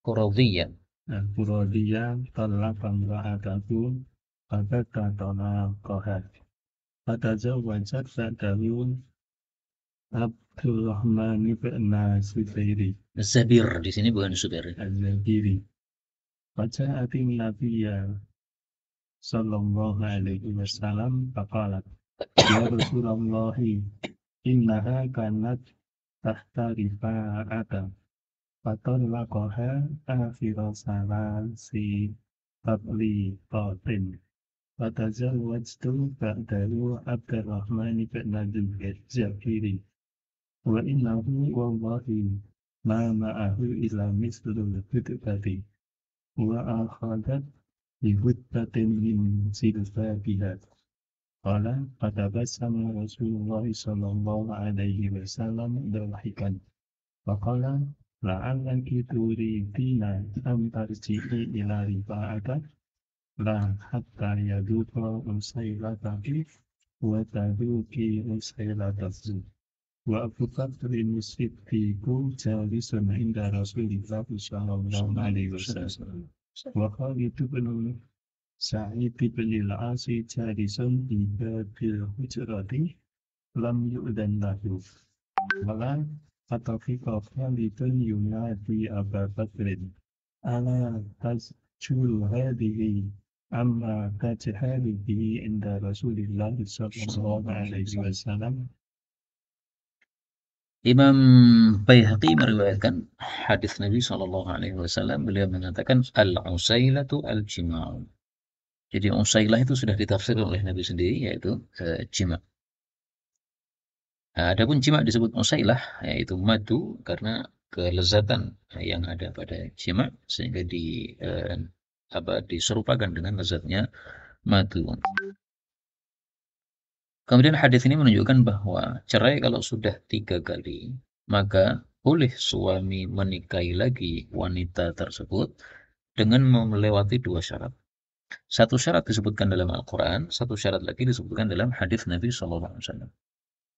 Quradiyya. القرظية طلق امرأته فبكى طلاقها فتزوجت بعده Abdurrahman ibn Zubairi Zabir di sini bukan Zubair. al-Zabiri. Faja'ati Nabiya sallallahu alaihi wasallam faqalat ya Rasulullah innaha kanat tahta rifa'ata fatallaqaha akhira salasi tabliqatin fatazawwajtu ba'dahu Abdurrahman ibn Zabiri wa innahu wallahi ma ma'ahu illa mislul hudbati wa akhadat bi hudbatin min silfabiha qala fatabassama Rasulullah sallallahu alaihi wasallam dahikan faqala la'allaki turidina am tarji'i ila rifa'aka la hatta yaduqa usailataki wa taduki usailatasi wa Abu Bakrin Siddiqu jalisun inda Rasulillah sallallahu alaihi wasallam wa Khalid bin Sa'id bin al-As jalisun di babil hujrati lam yu'dan lahu wala fatafiqa Khalidun yunadi Abu Bakrin ala tajul hadihi amma tajhali bihi inda Rasulillah sallallahu alaihi wasallam. Imam Baihaqi meriwayatkan hadis Nabi Shallallahu Alaihi Wasallam, beliau mengatakan al-usailatu al-jima'. Jadi usailah itu sudah ditafsir oleh Nabi sendiri, yaitu jima'. Adapun jima' disebut usailah, yaitu madu, karena kelezatan yang ada pada jima' sehingga diserupakan dengan lezatnya madu. Kemudian hadis ini menunjukkan bahwa cerai kalau sudah 3 kali, maka boleh suami menikahi lagi wanita tersebut dengan melewati 2 syarat. Satu syarat disebutkan dalam Al-Quran, satu syarat lagi disebutkan dalam hadis Nabi SAW.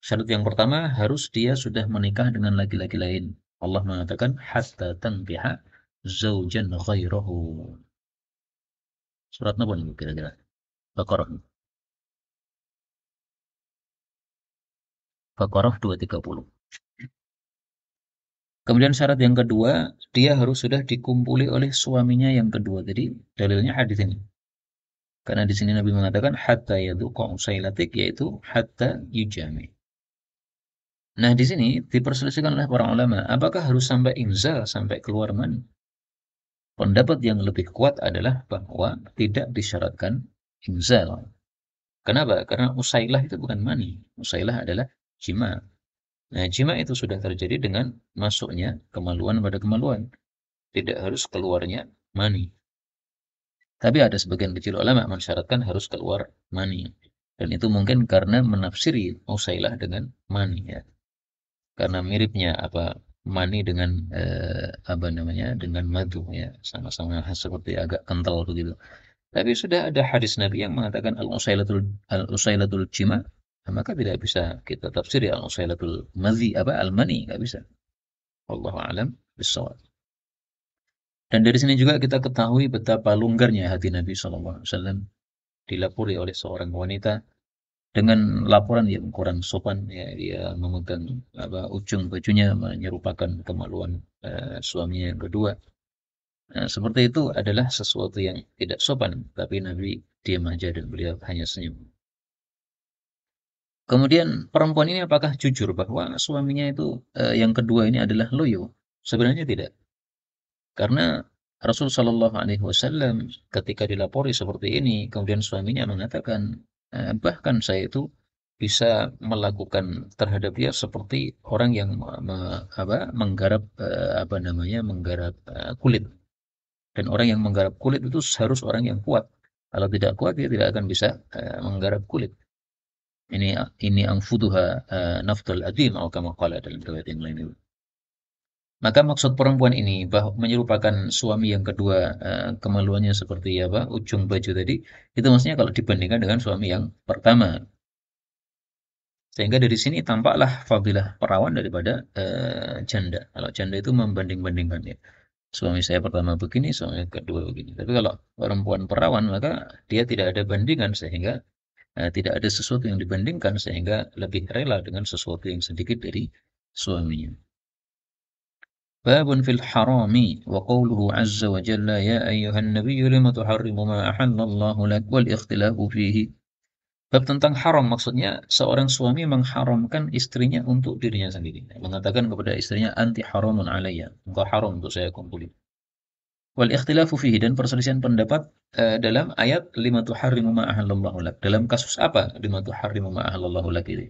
Syarat yang pertama, harus dia sudah menikah dengan laki-laki lain. Allah mengatakan, hatta tankiha zawjan ghairahu. Surat apa ini kira-kira? Baqarah. Baqarah 230. Kemudian syarat yang kedua, dia harus sudah dikumpuli oleh suaminya yang kedua. Jadi dalilnya hadis ini. Karena di sini Nabi mengatakan hatta yadhuqa usailatik, yaitu hatta yujami. Nah, di sini diperselisihkan oleh para ulama, apakah harus sampai inzal, sampai keluar mani? Pendapat yang lebih kuat adalah bahwa tidak disyaratkan inzal. Kenapa? Karena usailah itu bukan mani. Usailah adalah jima'. Nah, jima' itu sudah terjadi dengan masuknya kemaluan pada kemaluan. Tidak harus keluarnya mani. Tapi ada sebagian kecil ulama mensyaratkan harus keluar mani. Dan itu mungkin karena menafsiri usailah dengan mani, ya. Karena miripnya mani dengan dengan madu, ya, sama-sama seperti agak kental begitu. Tapi sudah ada hadis Nabi yang mengatakan al-usailatul jima', maka tidak bisa kita tafsiri al-usailatul al-mani, nggak bisa. Wallahu a'lam bishawab. Dan dari sini juga kita ketahui betapa longgarnya hati Nabi SAW dilapori oleh seorang wanita dengan laporan yang kurang sopan, ya, dia memegang ujung bajunya menyerupakan kemaluan suaminya yang kedua. Nah, seperti itu adalah sesuatu yang tidak sopan, tapi Nabi diam aja dan beliau hanya senyum. Kemudian perempuan ini apakah jujur bahwa suaminya itu yang kedua ini adalah loyo? Sebenarnya tidak. Karena Rasul Shallallahu Alaihi Wasallam ketika dilapori seperti ini, kemudian suaminya mengatakan, bahkan saya itu bisa melakukan terhadap dia seperti orang yang menggarap menggarap kulit. Dan orang yang menggarap kulit itu harus orang yang kuat. Kalau tidak kuat, dia tidak akan bisa menggarap kulit. Ini angfuduha naftul adim atau kama qala dalam riwayat yang lain itu. Maka maksud perempuan ini bahwa menyerupakan suami yang kedua, kemaluannya seperti ujung baju tadi, itu maksudnya kalau dibandingkan dengan suami yang pertama. Sehingga dari sini tampaklah fadilah perawan daripada janda. Kalau janda itu membanding-bandingkan, ya. Suami saya pertama begini, suami kedua begini. Tapi kalau perempuan perawan, maka dia tidak ada bandingan, sehingga Tidak ada sesuatu yang dibandingkan sehingga lebih rela dengan sesuatu yang sedikit dari suaminya. Babun fil harami wa qawluhu azza wa jalla ya ayyuhan nabiyyu lima tuharrimu ma ahallallahu lak wal ikhtilafu fihi. Bab tentang haram, maksudnya seorang suami mengharamkan istrinya untuk dirinya sendiri. Mengatakan kepada istrinya, anti haramun alayya, engkau haram untuk saya kumpuli. Wal ikhtilafu fihi, dan perselisihan pendapat dalam ayat lima tuharrimu ma ahallallahu lak. Dalam kasus apa lima tuharrimu ma ahallallahu lak itu?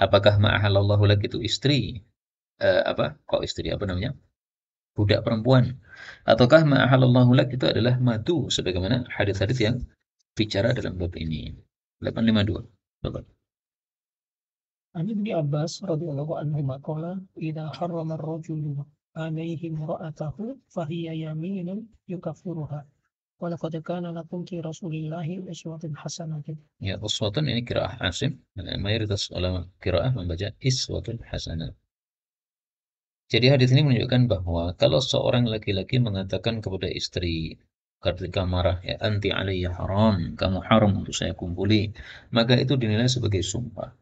Apakah ma ahallallahu lak itu istri? Budak perempuan. Ataukah ma ahallallahu lak itu adalah madu, sebagaimana hadis-hadis yang bicara dalam bab ini. 852. Coba. عن ابن عباس رضي الله عنهما قال إذا حرم الرجل عليه امرأته فهي يمين يكفرها ولقد كان لكم في رسول الله أسوة حسنة. Ya, uswatun ini qiraah Asim. Mayoritas ulama qiraah membaca iswatun hasanah. Jadi hadis ini menunjukkan bahwa kalau seorang laki-laki mengatakan kepada istri ketika marah, ya anti alayya haram, kamu haram untuk saya kumpuli, maka itu dinilai sebagai sumpah.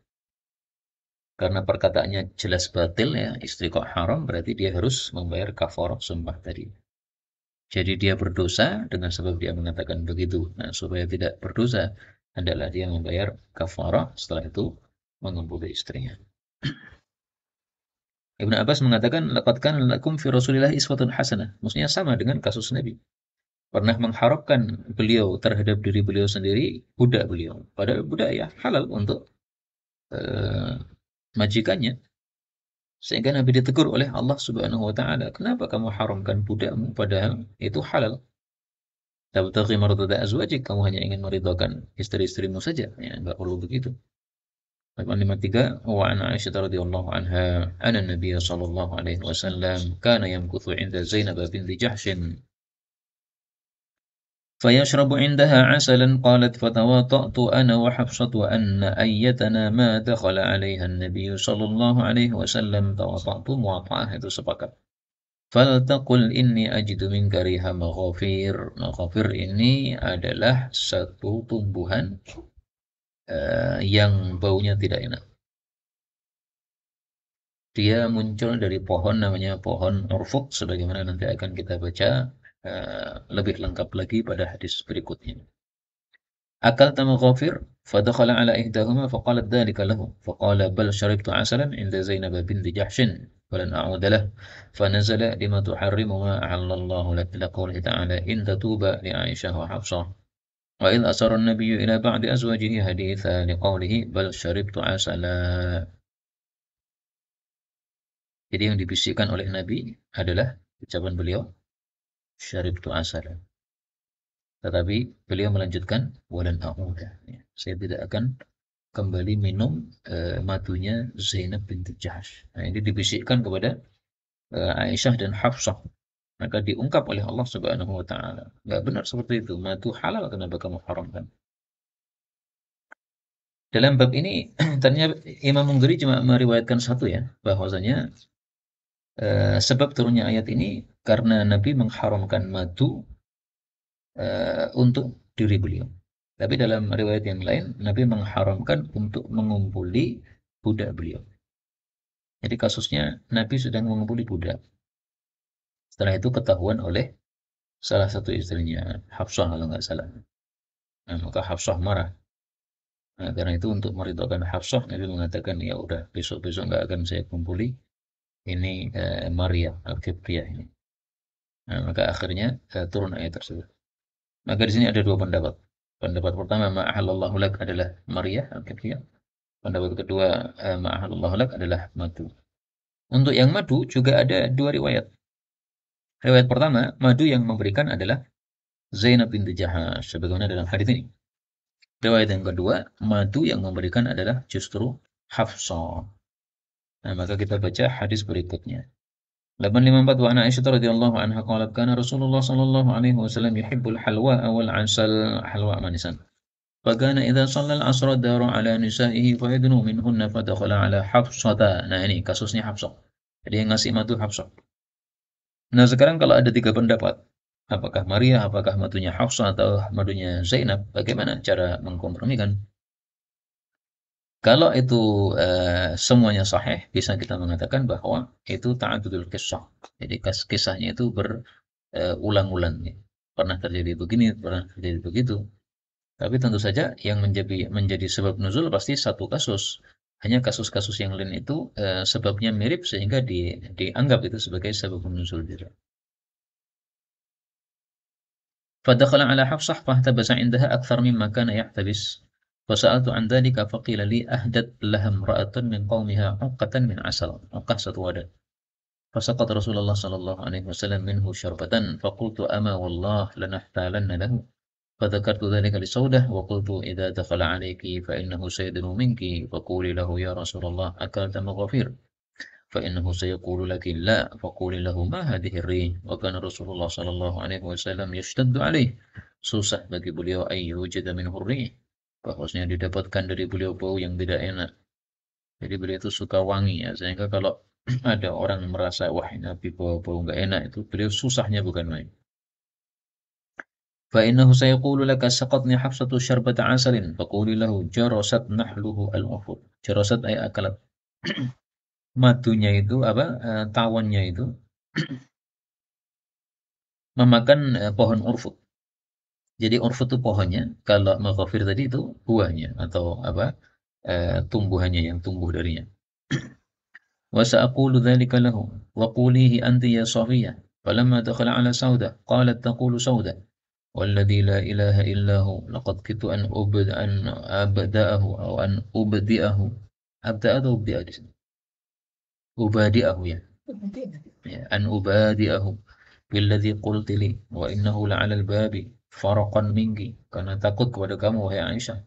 Karena perkataannya jelas batil, ya istri kok haram, berarti dia harus membayar kafarah sumpah tadi. Jadi dia berdosa dengan sebab dia mengatakan begitu. Nah, supaya tidak berdosa, adalah dia membayar kafarah, setelah itu mengumpuli istrinya. Ibnu Abbas mengatakan, laqad kana lakum fi Rasulillah iswatun hasanah. Maksudnya sama dengan kasus Nabi. Pernah mengharapkan beliau terhadap diri beliau sendiri, budak beliau. Padahal budak ya halal untuk majikannya. Sehingga Nabi ditegur oleh Allah Subhanahu wa taala, "Kenapa kamu haramkan budakmu padahal itu halal? Tabtaghi mardata azwajik, kamu hanya ingin meridhakan istri-istrimu saja." Ya, enggak perlu begitu. 853 wa an Aisyah radhiyallahu anha anna Nabiy sallallahu alaihi wasallam kana yamkuthu 'inda Zainab binti Jahsh فيشرب عندها عسلا قالت فتواطأت أنا وحفصة وأن أيتنا ما دخل عليها النبي صلى الله عليه وسلم تواطأت muwata'ah itu sepakat. Faltaqul inni ajidu minka riha maghafir. Maghafir ini adalah satu tumbuhan yang baunya tidak enak. Dia muncul dari pohon namanya pohon urfuk, sebagaimana nanti akan kita baca lebih lengkap lagi pada hadis berikutnya. أكلت مغافر فدخل على إحداهما فقالت ذلك له فقال بل شربت عسلا عند زينب بنت جحش ولن أعود له فنزل لما تحرم ما أحل الله لك لقوله تعالى إن تتوبا لعائشة وحفصة وإذ أسر النبي إلى بعض أزواجه حديثا لقوله بل شربت عسلا. Jadi yang dibisikkan oleh Nabi adalah ucapan beliau syaribtu asala. Tetapi beliau melanjutkan walan a'uda. Saya tidak akan kembali minum madunya Zainab binti Jahsh. Nah, ini dibisikkan kepada Aisyah dan Hafsah. Maka diungkap oleh Allah Subhanahu wa taala. Enggak benar seperti itu. Madu halal, kenapa kamu haramkan? Dalam bab ini ternyata Imam Mundhiri cuma meriwayatkan satu ya, bahwasanya sebab turunnya ayat ini karena Nabi mengharamkan madu untuk diri beliau. Tapi dalam riwayat yang lain, Nabi mengharamkan untuk mengumpuli budak beliau. Jadi kasusnya Nabi sedang mengumpuli budak. Setelah itu ketahuan oleh salah satu istrinya, Hafsah kalau nggak salah. Nah, maka Hafsah marah. Nah, karena itu untuk meridhokan Hafsah, Nabi mengatakan, ya udah besok-besok nggak akan saya kumpuli. Ini Maria Al-Kibriyah ini. Nah, maka akhirnya turun ayat tersebut. Maka di sini ada dua pendapat. Pendapat pertama, ma'ahallallahu lak adalah Maria Al-Kibriyah. Pendapat kedua, ma'ahallallahu lak adalah madu. Untuk yang madu juga ada dua riwayat. Riwayat pertama, madu yang memberikan adalah Zainab binti Jahsh, sebagaimana dalam hadis ini. Riwayat yang kedua, madu yang memberikan adalah justru Hafsah. Nah, maka kita baca hadis berikutnya. 854 wa ana Aisyah radhiyallahu anha qalat kana Rasulullah sallallahu alaihi wasallam yuhibbul halwa wal 'asal, halwa manisan. Fakana idza shalla al-'asra daru ala nisa'ihi fa yadnu minhunna fa dakhala ala Hafsata. Nah, ini kasusnya Hafsah. Jadi yang ngasih madu Hafsah. Nah, sekarang kalau ada tiga pendapat, apakah Maria, apakah madunya Hafsah atau madunya Zainab, bagaimana cara mengkompromikan? Kalau itu semuanya sahih, bisa kita mengatakan bahwa itu ta'adudul qissah. Jadi kisahnya itu berulang-ulang. Pernah terjadi begini, pernah terjadi begitu. Tapi tentu saja yang menjadi sebab nuzul pasti satu kasus. Hanya kasus-kasus yang lain itu sebabnya mirip sehingga dianggap itu sebagai sebab nuzul juga. فدخل على حفصة فاحتبس عندها أكثر مما كان يحتبس فسألت عن ذلك فقيل لي أهدت لها امرأة من قومها عقة من عسل عقة ستوادة فسقط رسول الله صلى الله عليه وسلم منه شربة فقلت أما والله لنحتالن له فذكرت ذلك لسودة وقلت إذا دخل عليك فإنه سيدن منك فقولي له يا رسول الله أكلت مغافير فإنه سيقول لك لا فقولي له ما هذه الريح وكان رسول الله صلى الله عليه wasallam yashtaddu alaih susah bagi beliau ayyujada minhu rih bahwasanya didapatkan dari beliau bau yang tidak enak. Jadi beliau itu suka wangi ya, sehingga kalau ada orang merasa wah Nabi bau nggak enak itu beliau susahnya bukan main. فإنه سيقول لك سقطني حفصة شربة عسل فقولي له جرست نحله الأفضل جرست أي أكلت madunya itu apa tawonnya itu memakan pohon urfut. Jadi urfut itu pohonnya, kalau maghafir tadi itu buahnya atau apa tumbuhannya yang tumbuh darinya. Wa sa'aqulu dzalika lahu wa qulihi anti ya Safiyah. Falamma dakhala ala Saudah qalat taqulu Saudah والذي لا إله إلا هو لقد كدت أن أبدأه أو أن أبدئه أبدأه أبادئه يعني أن أبادئه بالذي قلت لي وإنه لعلى الباب فرقا منك karena takut kepada kamu wahai Aisyah.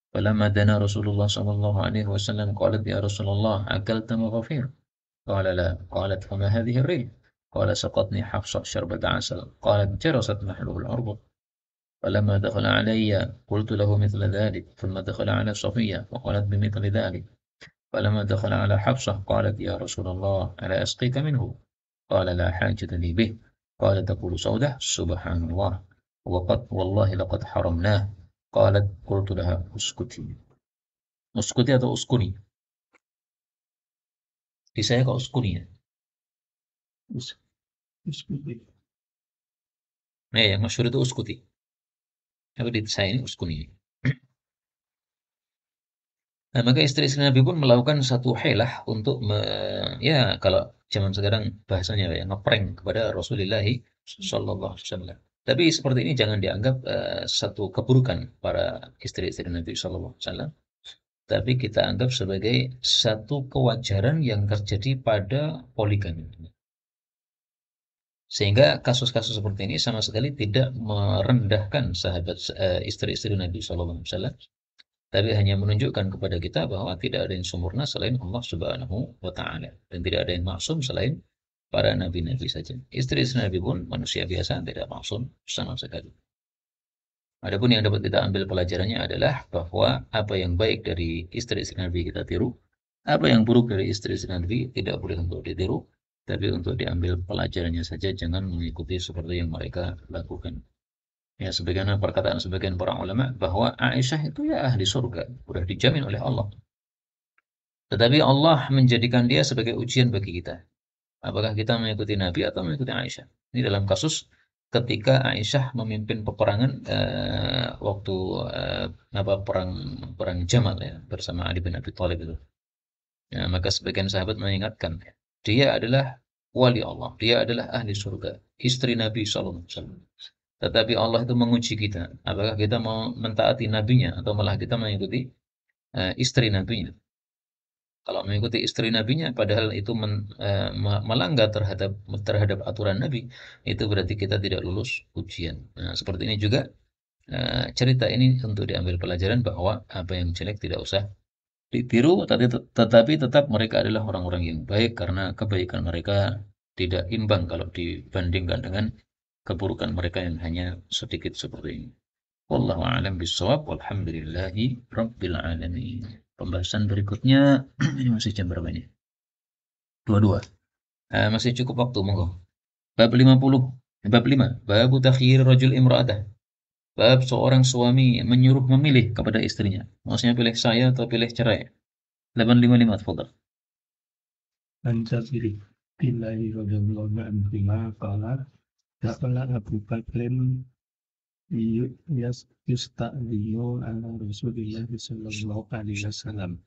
فلما دنا رسول الله صلى الله عليه وسلم قالت يا رسول الله أكلت مغافير قال لا قالت فما هذه الريح قال سقطني حفصة شربة عسل قالت جرست نحله الأرض فلما دخل علي قلت له مثل ذلك ثم دخل على صفية وقالت بمثل ذلك فلما دخل على حفصة قالت يا رسول الله ألا أسقيك منه قال لا حاجة لي به قال تقول سودة سبحان الله وقد والله لقد حرمناه قالت قلت لها اسكتي اسكتي atau uskuni di saya kok uskuni ya yang masyhur itu uskuti tapi di saya ini uskuni. Nah, maka istri-istri Nabi pun melakukan satu hilah untuk ya kalau zaman sekarang bahasanya ya ngeprank kepada Rasulullah sallallahu alaihi wasallam. Tapi seperti ini jangan dianggap satu keburukan para istri-istri Nabi sallallahu alaihi wasallam. Tapi kita anggap sebagai satu kewajaran yang terjadi pada poligami. Sehingga kasus-kasus seperti ini sama sekali tidak merendahkan sahabat istri-istri Nabi sallallahu alaihi wasallam. Tapi hanya menunjukkan kepada kita bahwa tidak ada yang sempurna selain Allah Subhanahu wa taala dan tidak ada yang maksum selain para nabi-nabi saja. Istri-istri Nabi pun manusia biasa, tidak maksum sama sekali. Adapun yang dapat kita ambil pelajarannya adalah bahwa apa yang baik dari istri-istri Nabi kita tiru, apa yang buruk dari istri-istri Nabi tidak boleh untuk ditiru, tapi untuk diambil pelajarannya saja, jangan mengikuti seperti yang mereka lakukan. Ya, sebagaimana perkataan sebagian para ulama bahwa Aisyah itu ya ahli surga, sudah dijamin oleh Allah. Tetapi Allah menjadikan dia sebagai ujian bagi kita. Apakah kita mengikuti Nabi atau mengikuti Aisyah? Ini dalam kasus ketika Aisyah memimpin peperangan waktu perang Jamal ya bersama Ali bin Abi Thalib itu. Ya, maka sebagian sahabat mengingatkan dia adalah wali Allah, dia adalah ahli surga, istri Nabi sallallahu alaihi wasallam. Tetapi Allah itu menguji kita, apakah kita mau mentaati nabinya atau malah kita mengikuti istri nabinya. Kalau mengikuti istri nabinya padahal itu melanggar terhadap aturan nabi, itu berarti kita tidak lulus ujian. Nah, seperti ini juga cerita ini untuk diambil pelajaran bahwa apa yang jelek tidak usah ditiru, tetapi tetap mereka adalah orang-orang yang baik karena kebaikan mereka tidak imbang kalau dibandingkan dengan keburukan mereka yang hanya sedikit seperti ini. Wallahu a'lam bishawab. Walhamdulillahi rabbil alamin. Pembahasan berikutnya ini masih jam berapa ini? 22. Masih cukup waktu, monggo. Bab 50. Bab 5. Bab takhyir rajul imra'atah. Bab seorang suami menyuruh memilih kepada istrinya. Maksudnya pilih saya atau pilih cerai. 855 tafadhal. عن جابر بن الله رضي الله عنهما قال دخل أبو بكر يستأذن على رسول الله صلى الله عليه وسلم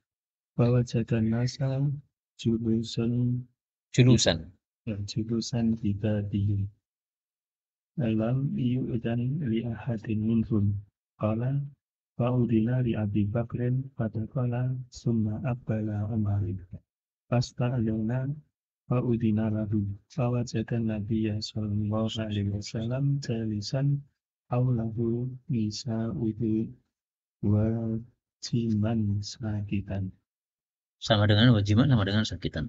فوجد الناس جلوسا Julusan. جلوسا في بابه لم يؤذن لأحد منهم قال فأذن لأبي بكر فدخل ثم أقبل عمر فاستأذن فأذن له فوجد النبي صلى الله عليه وسلم جالسا حوله نساؤه wajiman sakitan. Sama dengan wajiban, sama dengan sakitan.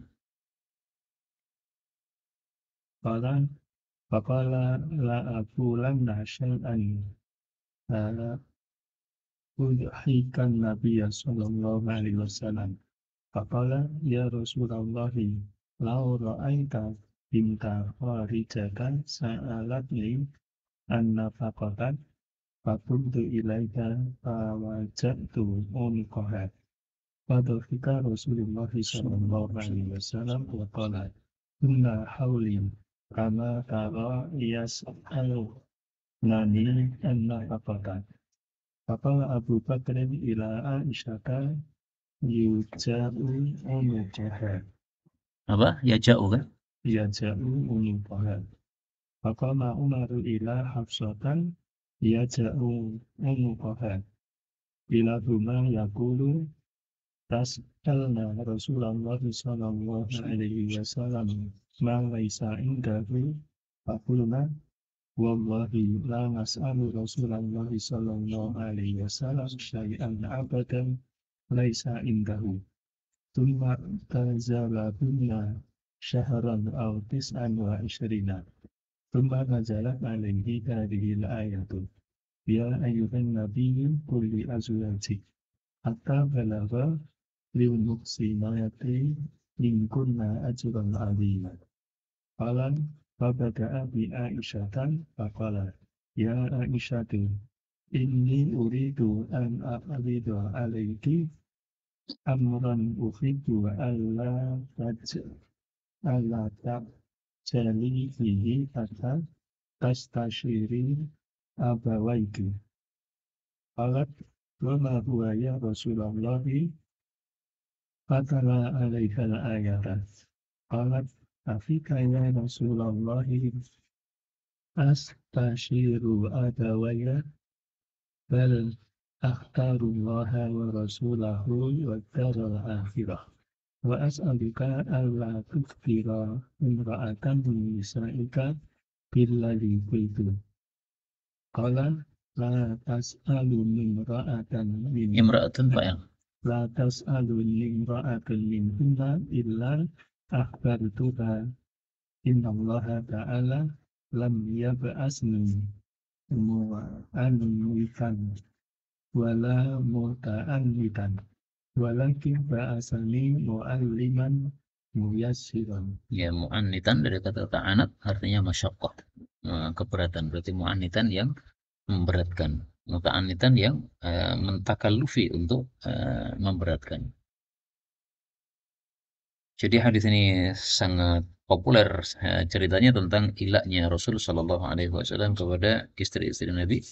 Faqala la aqulanna syai'an udhikan Nabiya sallallahu alaihi wasallam. Faqala ya Rasulullah law ra'aita binta Kharijata sa'alatni an nafaqatan fakuntu ilaika fawajadtu unqaha. Fadhika Rasulullah sallallahu alaihi wasallam wa qala inna hawli kama tara yas'alu nani an nafaqatan. Faqala Abu Bakr ila Aisyata yuja'u unuqaha. Apa? Ya jauh kan? Yaja'u unuqaha. Faqama Umaru ila Hafsatan yaja'u unuqaha. Ila huma yaqulu tas'alna Rasulullah sallallahu alaihi wasallam ma laisa indahu faqulna wallahi la nas'alu Rasulullah sallallahu alaihi wasallam syai'an abadan laisa indahu. Thumma tazala bina syahran aw tis'an wa ishrina. Thumma nazalat alaihi hadhihi al-ayatu. Ya ayyuhan nabiyyu qul li azwajik hatta balagha limuhsinati minkunna ajran 'azima. Qalan fabada'a bi Aisyatan faqala ya Aisyatu inni uridu an a'rida 'alaiki amran uhibbu alla taj'ali fihi hatta tastashiri abawaiki. Qalat wa ma huwa ya Rasulullah fatala 'alaika al-ayata. Qalat afika ya Rasulullah astashiru adawaya bal akhtarullaha wa rasulahu wa daral akhirah wa as'aluka alla tukfira imra'atan min nisa'ika billadhi qultu. Qala la tas'alu imra'atan min Imra'atun fa'il. la tas'alu imra'atan minhunna illa akhbartuha innallaha ta'ala lam yab'asni mu'annitan wala muta'annitan walakin ba'asani mu'alliman muyassiran. Ya, mu'annitan dari kata ta'anat artinya masyaqqah. Keberatan. Berarti mu'annitan yang memberatkan. Muta'annitan yang mentakallufi untuk memberatkan. Jadi hadis ini sangat populer, ceritanya tentang ilahnya Rasul Shallallahu Alaihi Wasallam kepada istri-istri Nabi.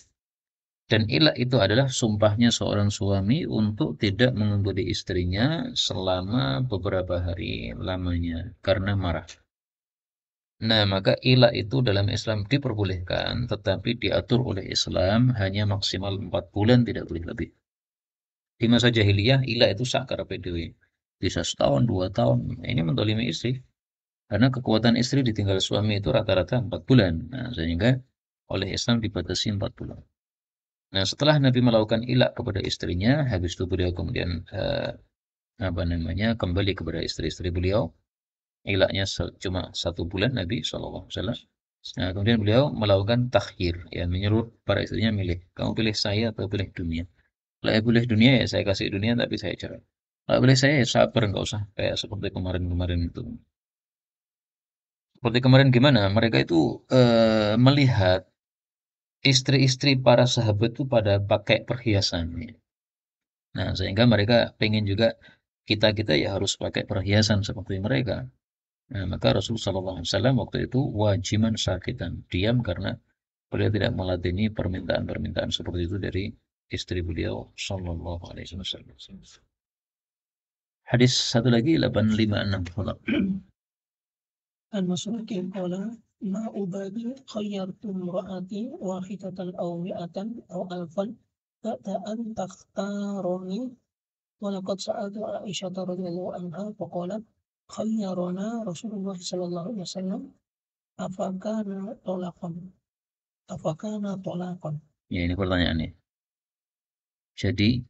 Dan ilah itu adalah sumpahnya seorang suami untuk tidak mengungguli istrinya selama beberapa hari lamanya karena marah. Nah, maka ilah itu dalam Islam diperbolehkan, tetapi diatur oleh Islam hanya maksimal 4 bulan, tidak boleh lebih. Di masa jahiliyah, ilah itu sakar PDW. Bisa setahun, 2 tahun. Ini mendolimi istri. Karena kekuatan istri ditinggal suami itu rata-rata 4 bulan. Nah, sehingga oleh Islam dibatasi 4 bulan. Nah, setelah Nabi melakukan ilah kepada istrinya, habis itu beliau kemudian kembali kepada istri-istri beliau. Ilahnya cuma 1 bulan Nabi SAW. Nah, kemudian beliau melakukan takhir, ya, menyuruh para istrinya milih. Kamu pilih saya atau pilih dunia? Kalau pilih dunia ya saya kasih dunia tapi saya cerai. Kalau pilih saya ya sabar, nggak usah kayak seperti kemarin-kemarin itu. Seperti kemarin gimana? Mereka itu melihat istri-istri para sahabat itu pada pakai perhiasan. Nah, sehingga mereka pengen juga kita-kita ya harus pakai perhiasan seperti mereka. Nah, maka Rasulullah SAW waktu itu wajiman sakitan, diam karena beliau tidak meladeni permintaan-permintaan seperti itu dari istri beliau Sallallahu Alaihi Wasallam. Hadis satu lagi 856. Al-Masruqin qala ma ubadi khayyartu imra'ati wahidatan aw mi'atan aw alfan ba'da an takhtaruni wa laqad sa'altu Aisyah radhiyallahu anha faqalat khayyarana Rasulullah sallallahu alaihi wasallam afakana talaqan. Ya, ini pertanyaannya. Jadi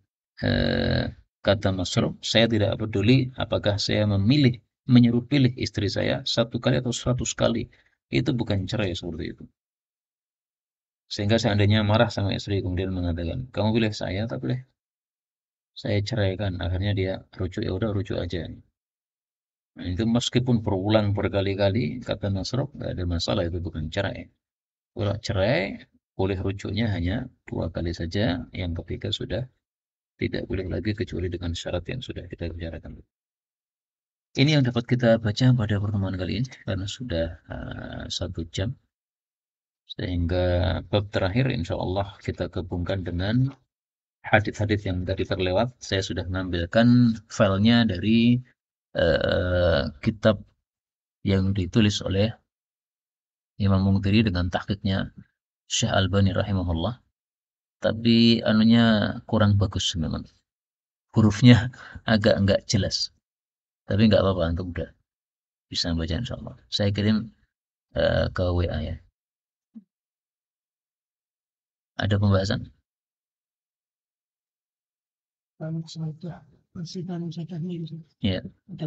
kata Masruq, saya tidak peduli apakah saya menyuruh pilih istri saya 1 kali atau 100 kali. Itu bukan cerai seperti itu. Sehingga seandainya marah sama istri kemudian mengatakan, kamu pilih saya atau pilih saya ceraikan. Akhirnya dia rujuk, ya udah rujuk aja. Nah, itu meskipun berulang berkali-kali, kata Masruq, nggak ada masalah, itu bukan cerai. Kalau cerai, boleh rujuknya hanya 2 kali saja, yang ketiga sudah tidak boleh lagi kecuali dengan syarat yang sudah kita bicarakan. Ini yang dapat kita baca pada pertemuan kali ini karena sudah 1 jam. Sehingga bab terakhir insya Allah kita gabungkan dengan hadis-hadis yang tadi terlewat. Saya sudah menampilkan filenya dari kitab yang ditulis oleh Imam Mungtiri dengan tahqiqnya Syekh Albani rahimahullah. Tapi anunya kurang bagus memang. Hurufnya agak enggak jelas. Tapi enggak apa-apa, antum udah bisa baca insyaallah. Saya kirim ke WA ya. Ada pembahasan? Masih kan saya Ya. ada